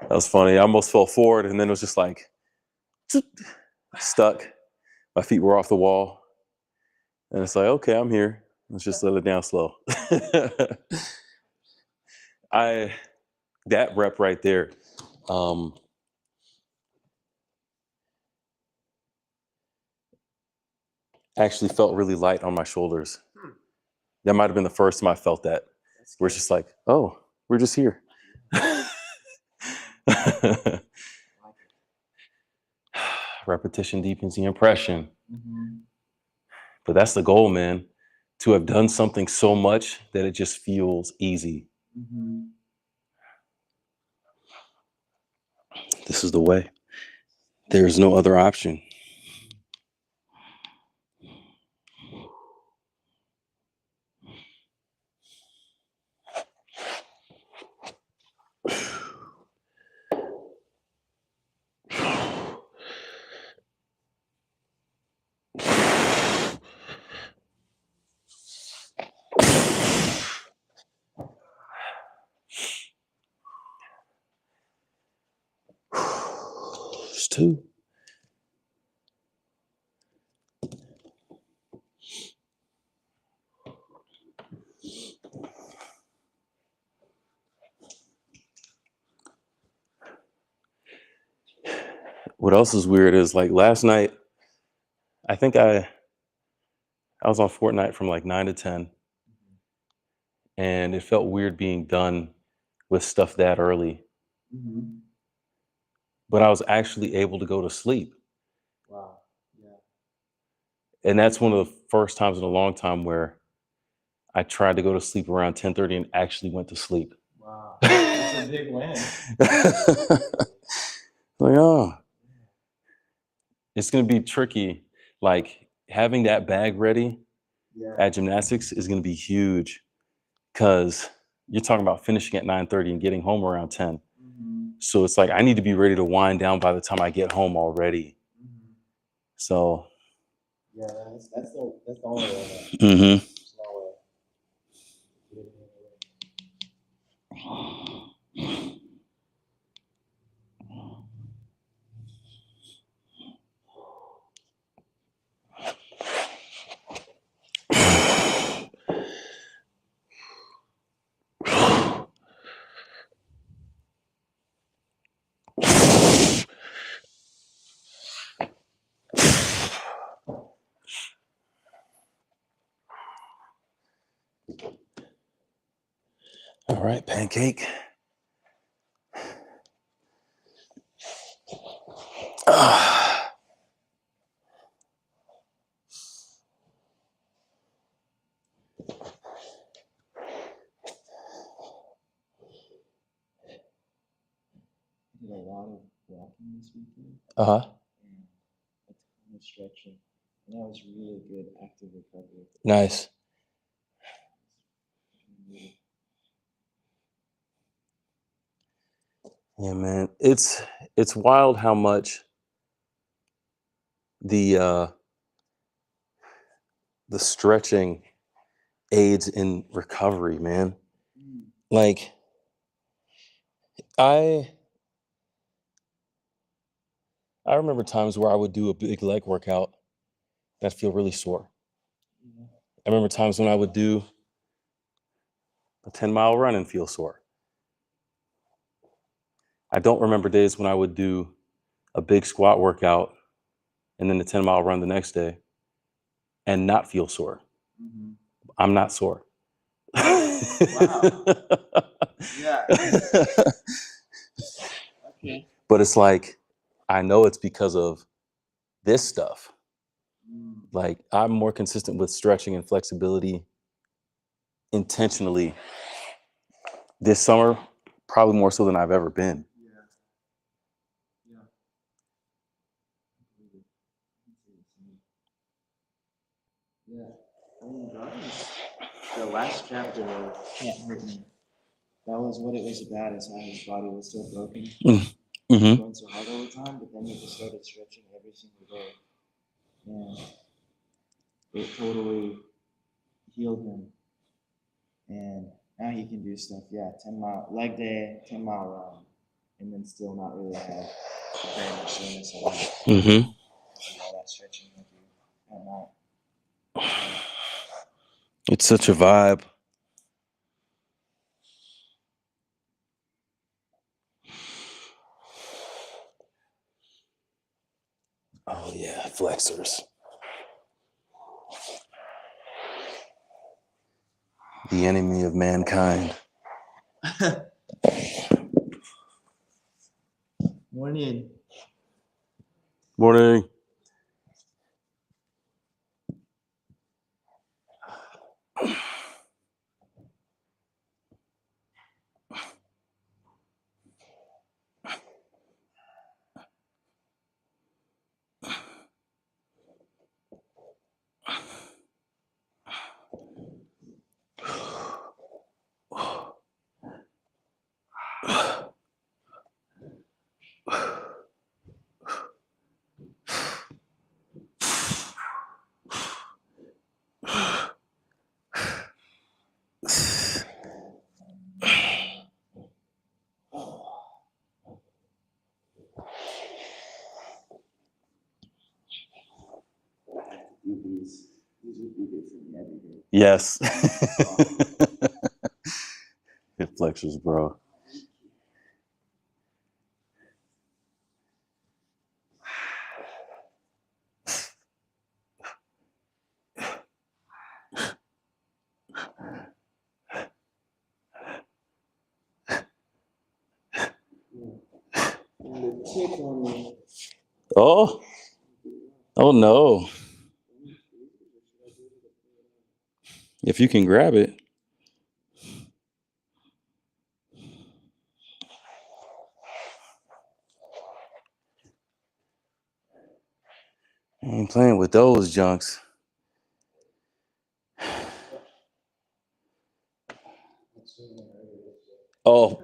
That was funny. I almost fell forward, and then it was just like stuck. My feet were off the wall, and it's like, okay, I'm here. Let's just let it down slow. That rep right there. Actually felt really light on my shoulders. That might have been the first time I felt that. Where it's just like, oh, we're just here. Repetition deepens the impression. But that's the goal, man. To have done something so much that it just feels easy. This is the way. There's no other option. There's 2. What else is weird is like last night, I think I was on Fortnite from like 9 to 10. And it felt weird being done with stuff that early. But I was actually able to go to sleep. Wow. Yeah. And that's one of the first times in a long time where I tried to go to sleep around 10:30 and actually went to sleep. Wow. That's a big win. Like, oh. It's going to be tricky. Like having that bag ready at gymnastics is going to be huge because you're talking about finishing at 9:30 and getting home around 10. So it's like I need to be ready to wind down by the time I get home already. So yeah, that's the only way. Mm-hmm. There's no way. All right, pancake. I did a lot of walking this weekend Uh-huh. and a ton of stretching. And that was really good active recovery. Nice. Yeah, man. It's wild how much the stretching aids in recovery, man. Like I remember times where I would do a big leg workout and I'd feel really sore. Yeah. I remember times when I would do a 10-mile run and feel sore. I don't remember days when I would do a big squat workout and then the 10-mile run the next day and not feel sore. Mm-hmm. I'm not sore. Wow. Yeah. Okay. But it's like, I know it's because of this stuff. Like, I'm more consistent with stretching and flexibility intentionally this summer, probably more so than I've ever been. Yeah. Yeah. Yeah. I mean, Garden's, the last chapter of Can't Hurt Me, that was what it was about, is how his body was so broken. Mm-hmm. Going so hard all the time, but then he just started stretching every single day. And it totally healed him. And now he can do stuff, 10-mile leg day, 10-mile run, and then still not really have very much soreness at all. Mm-hmm. Because of all that stretching I do at night. It's such a vibe. Oh yeah, flexors. The enemy of mankind. Morning. Morning. These would be good for me every day. Yes. Hip flexors, bro. And the tip on me. Oh. Oh no. If you can grab it. I ain't playing with those junks. Oh,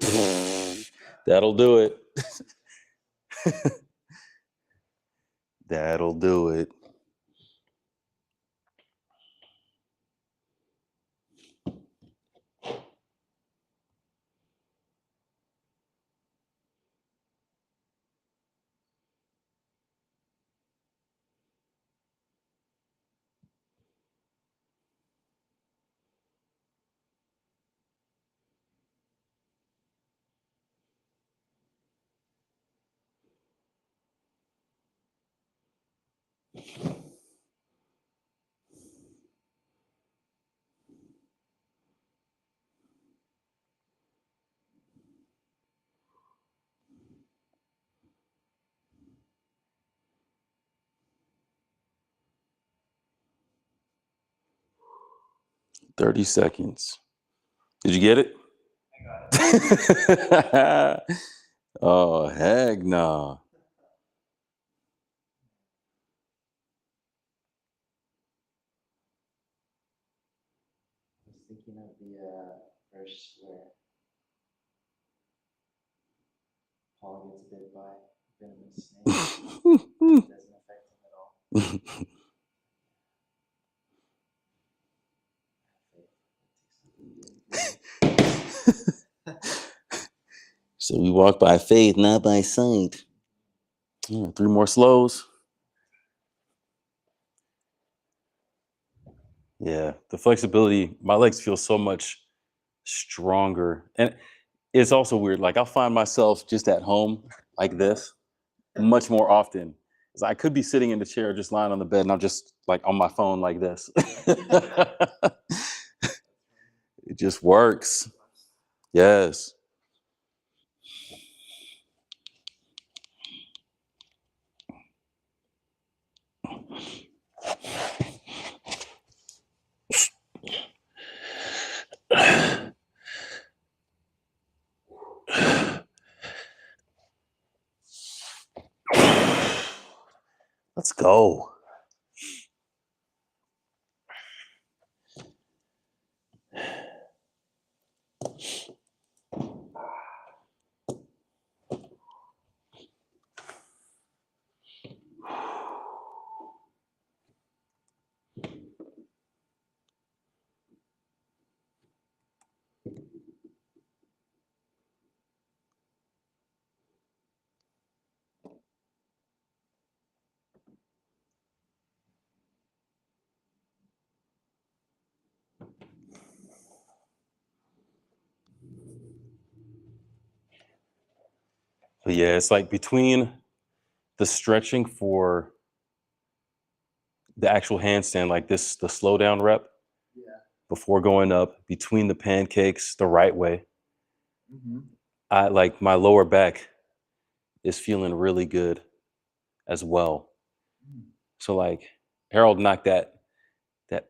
that'll do it. That'll do it. 30 seconds. Did you get it? I got it. Oh, heck no. I was thinking of the verse where Paul gets bit by a venomous snake. It doesn't affect him at all. So we walk by faith, not by sight. 3 more slows. Yeah, the flexibility, my legs feel so much stronger. And it's also weird. Like I'll find myself just at home like this much more often. 'Cause I could be sitting in the chair, just lying on the bed, and I'm just like on my phone like this. It just works. Yes. Let's go. But yeah, it's like between the stretching for the actual handstand, like this, the slow down rep Yeah. before going up, between the pancakes the right way, Mm-hmm. I like my lower back is feeling really good as well. So like Harold knocked that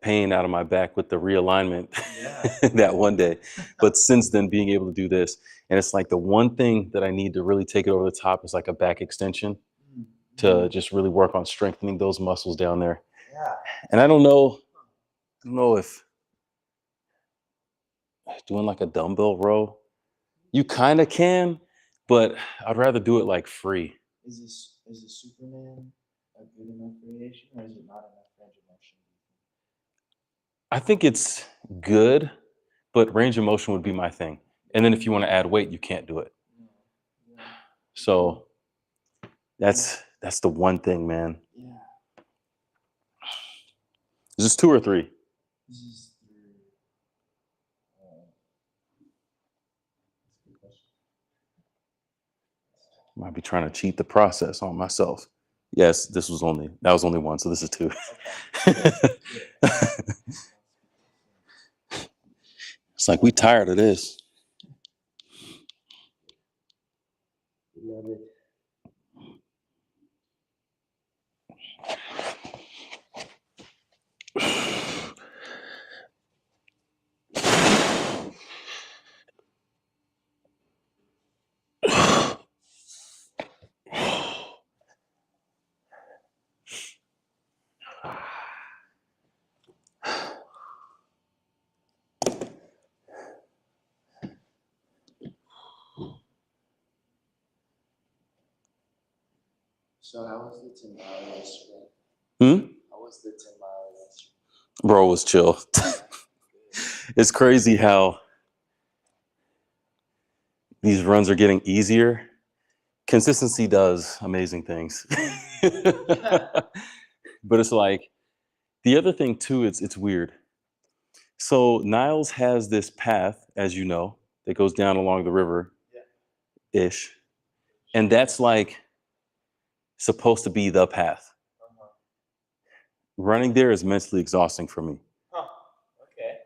pain out of my back with the realignment Yeah. that one day. But since then, being able to do this, and it's like the one thing that I need to really take it over the top is like a back extension to just really work on strengthening those muscles down there. Yeah. And I don't know if doing like a dumbbell row, you kind of can, but I'd rather do it like free. Is the Superman a good enough variation, or is it not enough range of motion? I think it's good, but range of motion would be my thing. And then if you want to add weight, you can't do it. No. Yeah. So that's the one thing, man. Yeah. Is this 2 or 3? This is through. That's a good question. Might be trying to cheat the process on myself. Yes, that was only 1, so this is 2. It's like we tired of this. Love it. So how was the 10 mile yesterday? How was the 10 mile yesterday? Bro, it was chill. It's crazy how these runs are getting easier. Consistency does amazing things. But it's like the other thing too, it's weird. So Niles has this path, as you know, that goes down along the river ish. And that's like supposed to be the path. Uh-huh. Running there is mentally exhausting for me. Huh. Okay.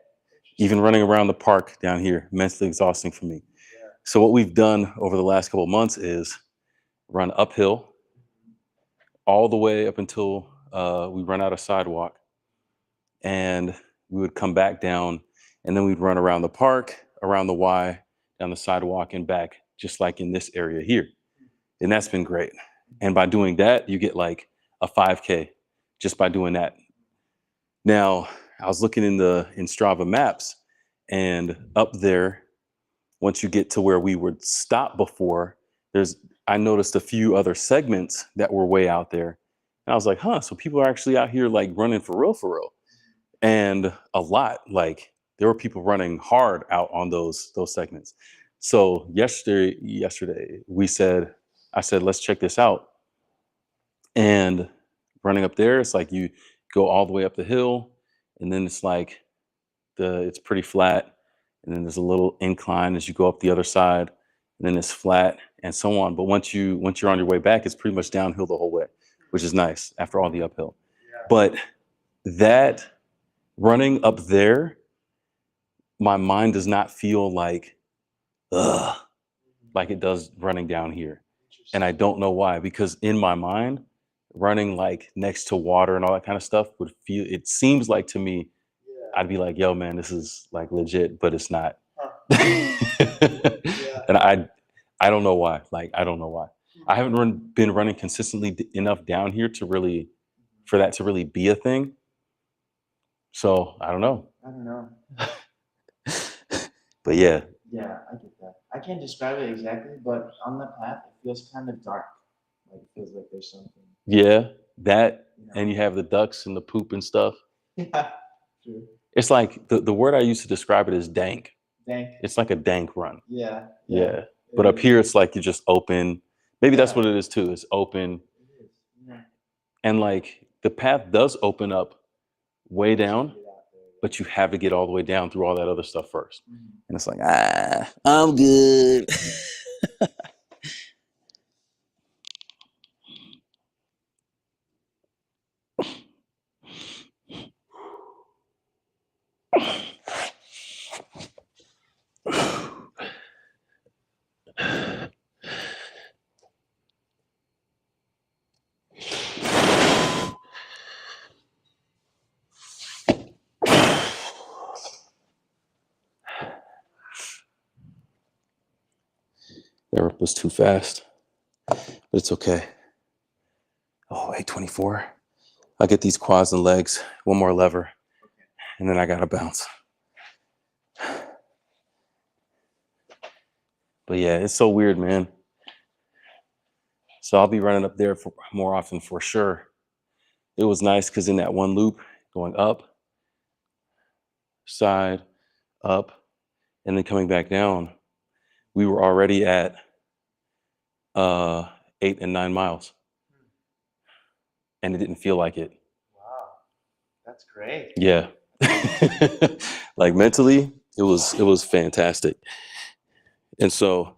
Even running around the park down here, mentally exhausting for me. Yeah. So what we've done over the last couple of months is run uphill all the way up until we run out of sidewalk. And we would come back down And then we'd run around the park, around the Y, down the sidewalk and back, just like in this area here. And that's been great. And by doing that, you get like a 5K just by doing that. Now, I was looking in Strava maps, and up there, once you get to where we would stop before, I noticed a few other segments that were way out there. And I was like, huh, so people are actually out here like running for real, for real. And a lot, like there were people running hard out on those segments. So yesterday I said, let's check this out. And running up there, it's like you go all the way up the hill, and then it's like it's pretty flat, and then there's a little incline as you go up the other side, and then it's flat and so on. But once you're on your way back, it's pretty much downhill the whole way, which is nice after all the uphill. Yeah. But that running up there, my mind does not feel like it does running down here. And I don't know why, because in my mind, running like next to water and all that kind of stuff it seems like to me, I'd be like, yo, man, this is like legit, but it's not. And I don't know why. Like, I don't know why. I haven't been running consistently enough down here for that to really be a thing. So I don't know. But yeah. Yeah, I get that. I can't describe it exactly, but on the path, it feels kind of dark. Like, it feels like there's something. Yeah, that, and you have the ducks and the poop and stuff. Yeah, true. It's like the word I used to describe it is dank. Dank. It's like a dank run. Yeah. Yeah. But up here, it's like you're just open. Maybe that's what it is too. It's open. It is. Yeah. And like the path does open up way down, but you have to get all the way down through all that other stuff first. And it's like, I'm good. That was too fast, but it's okay. Oh, 824. I'll get these quads and legs, one more lever, and then I gotta bounce. But yeah, it's so weird, man. So I'll be running up there more often for sure. It was nice because in that one loop, going up, side, up, and then coming back down, we were already at 8 and 9 miles. And it didn't feel like it. Wow, that's great. Yeah. Like mentally, it was fantastic. And so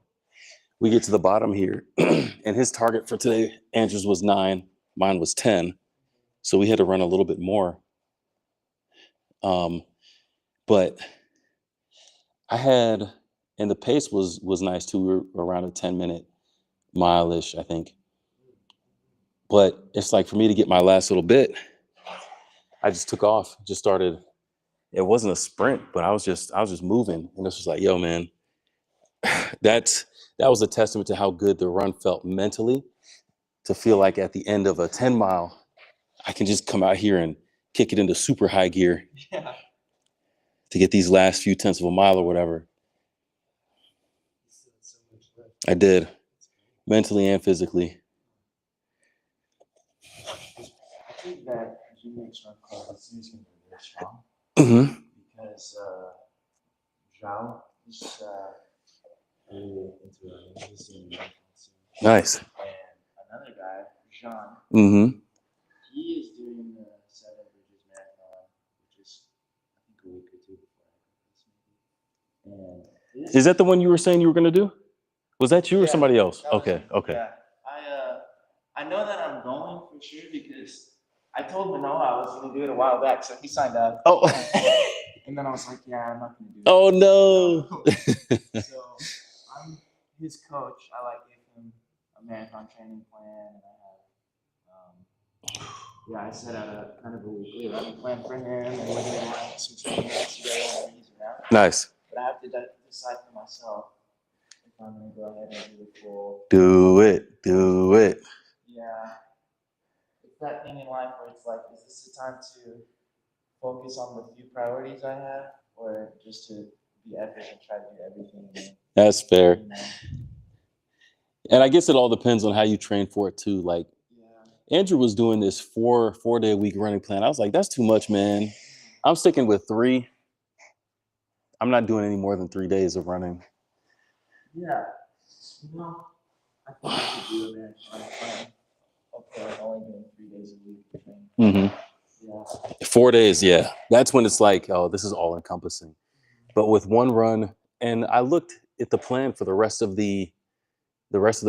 we get to the bottom here, and his target for today, Andrew's was 9, mine was 10. So we had to run a little bit more. But I had, and the pace was nice too. We were around a 10-minute mile-ish, I think. But it's like for me to get my last little bit, I just took off, just started. It wasn't a sprint, but I was just moving. And this was like, yo, man, that was a testament to how good the run felt mentally, to feel like at the end of a 10 mile, I can just come out here and kick it into super high gear to get these last few tenths of a mile or whatever. I did, mentally and physically. I think that G-Max run club is going to be very strong. Mm-hmm. Because Zhao is really into running. He's doing marathon soon. Nice. And another guy, Jean, Mm-hmm. he is doing the Seven Bridges Marathon, which is, I think, a week or two before I go. And is that the one you were saying you were going to do? Was that you or somebody else? Okay. Okay. Yeah. I know that I'm going for sure because I told Manoa I was going to do it a while back, so he signed up. Oh. And then I was like, yeah, I'm not going to do it. Oh, no. So I'm his coach. I gave him a marathon training plan, and I set out a kind of a weekly running plan for him, and we're going to run some trainings together. now. Nice. But I have to decide for myself if I'm going to go ahead and do the full. Do it. Do it. Yeah. It's that thing in life where it's like, is this the time to focus on the few priorities I have, or just to be epic and try to do everything? That's fair. You know? And I guess it all depends on how you train for it too. Like Yeah. Andrew was doing this four-day a week running plan. I was like, that's too much, man. I'm sticking with 3. I'm not doing any more than 3 days of running. Yeah. You know, I think I could do a marathon plan. Okay, only doing 3 days a week. Mm-hmm. Yeah. 4 days, yeah. That's when it's like, oh, this is all encompassing. But with one run, and I looked at the plan for the rest of the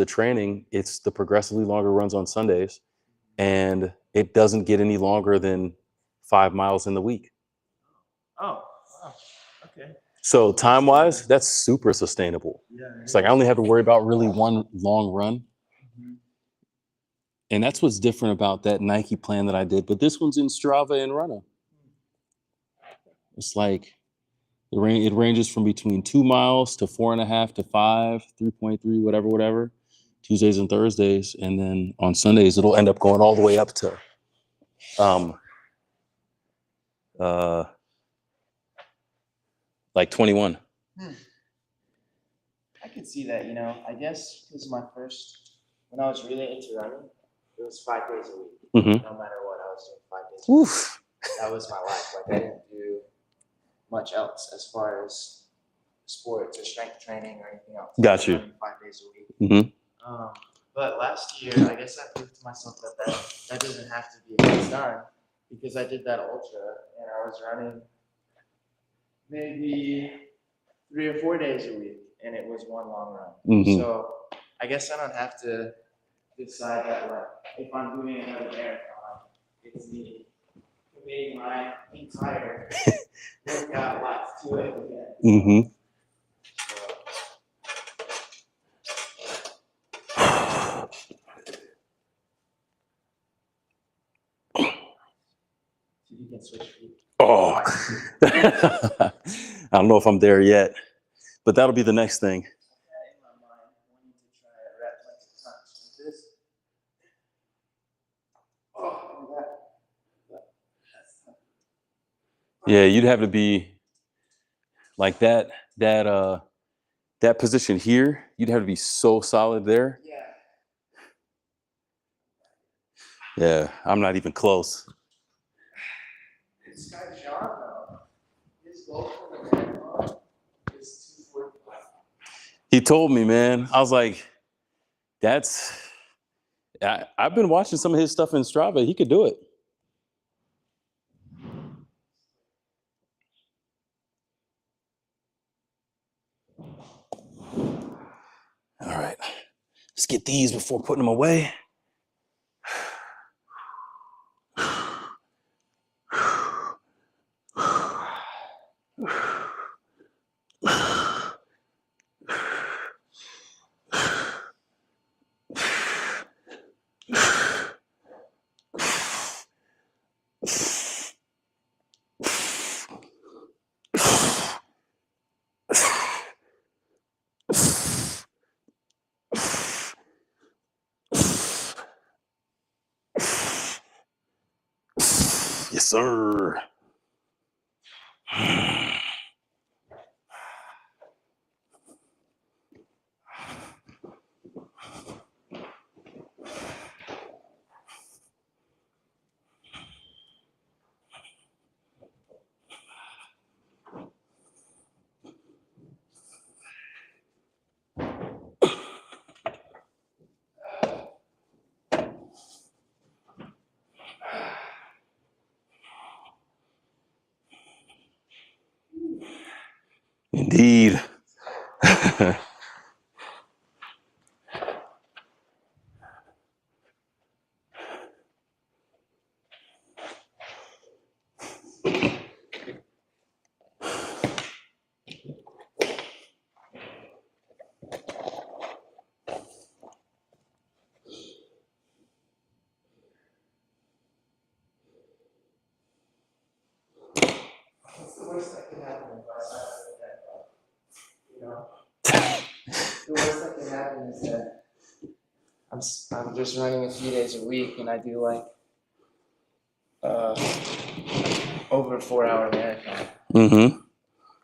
training, it's the progressively longer runs on Sundays, and it doesn't get any longer than 5 miles in the week. Oh, wow. Okay. So time-wise, that's super sustainable. Yeah. It's like I only have to worry about really one long run. Mhm. And that's what's different about that Nike plan that I did. But this one's in Strava and Runner. It's like it ranges from between 2 miles to 4.5 to 5, 3.3, whatever, Tuesdays and Thursdays. And then on Sundays, it'll end up going all the way up to like 21. I could see that, I guess because when I was really into running, it was 5 days a week. Mm-hmm. No matter what, I was doing 5 days a week. Oof. That was my life. Like, I didn't do much else as far as sports or strength training or anything else. Got you. 5 days a week. Mm-hmm. But last year, I guess I proved to myself that doesn't have to be done, because I did that ultra and I was running maybe 3 or 4 days a week, and it was one long run. Mm-hmm. So I guess I don't have to decide that, like, if I'm doing another marathon, it's me committing my entire workout life to it again. Mm-hmm. So you can switch feet. Oh, I don't know if I'm there yet, but that'll be the next thing. In my mind, wanting to try a rep like a punch like this. Oh, Yeah, you'd have to be like that position here. You'd have to be so solid there. yeah. Yeah, I'm not even close. This guy John, though, his goal for the marathon is 2:45. He told me, man. I was like, I've been watching some of his stuff in Strava. He could do it. All right, let's get these before putting them away. Yes, sir. Indeed. What's the worst that could happen if I sign I'm just running a few days a week, and I do like over a 4-hour marathon. Mm-hmm.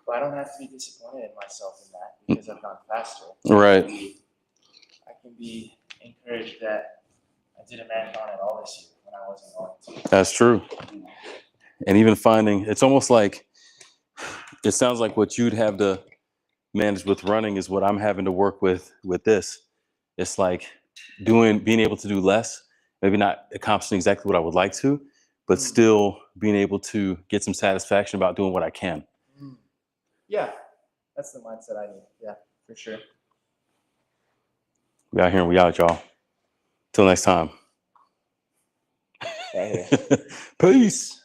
But I don't have to be disappointed in myself in that because I've gone faster. Right. I can be encouraged that I did a marathon at all this year when I wasn't going to. That's true. And even finding, it's almost like, it sounds like what you'd have to manage with running is what I'm having to work with this. It's like being able to do less, maybe not accomplishing exactly what I would like to, but still being able to get some satisfaction about doing what I can. Yeah, that's the mindset I need. Yeah, for sure. We out here and we out, y'all. Till next time. Right here. Peace.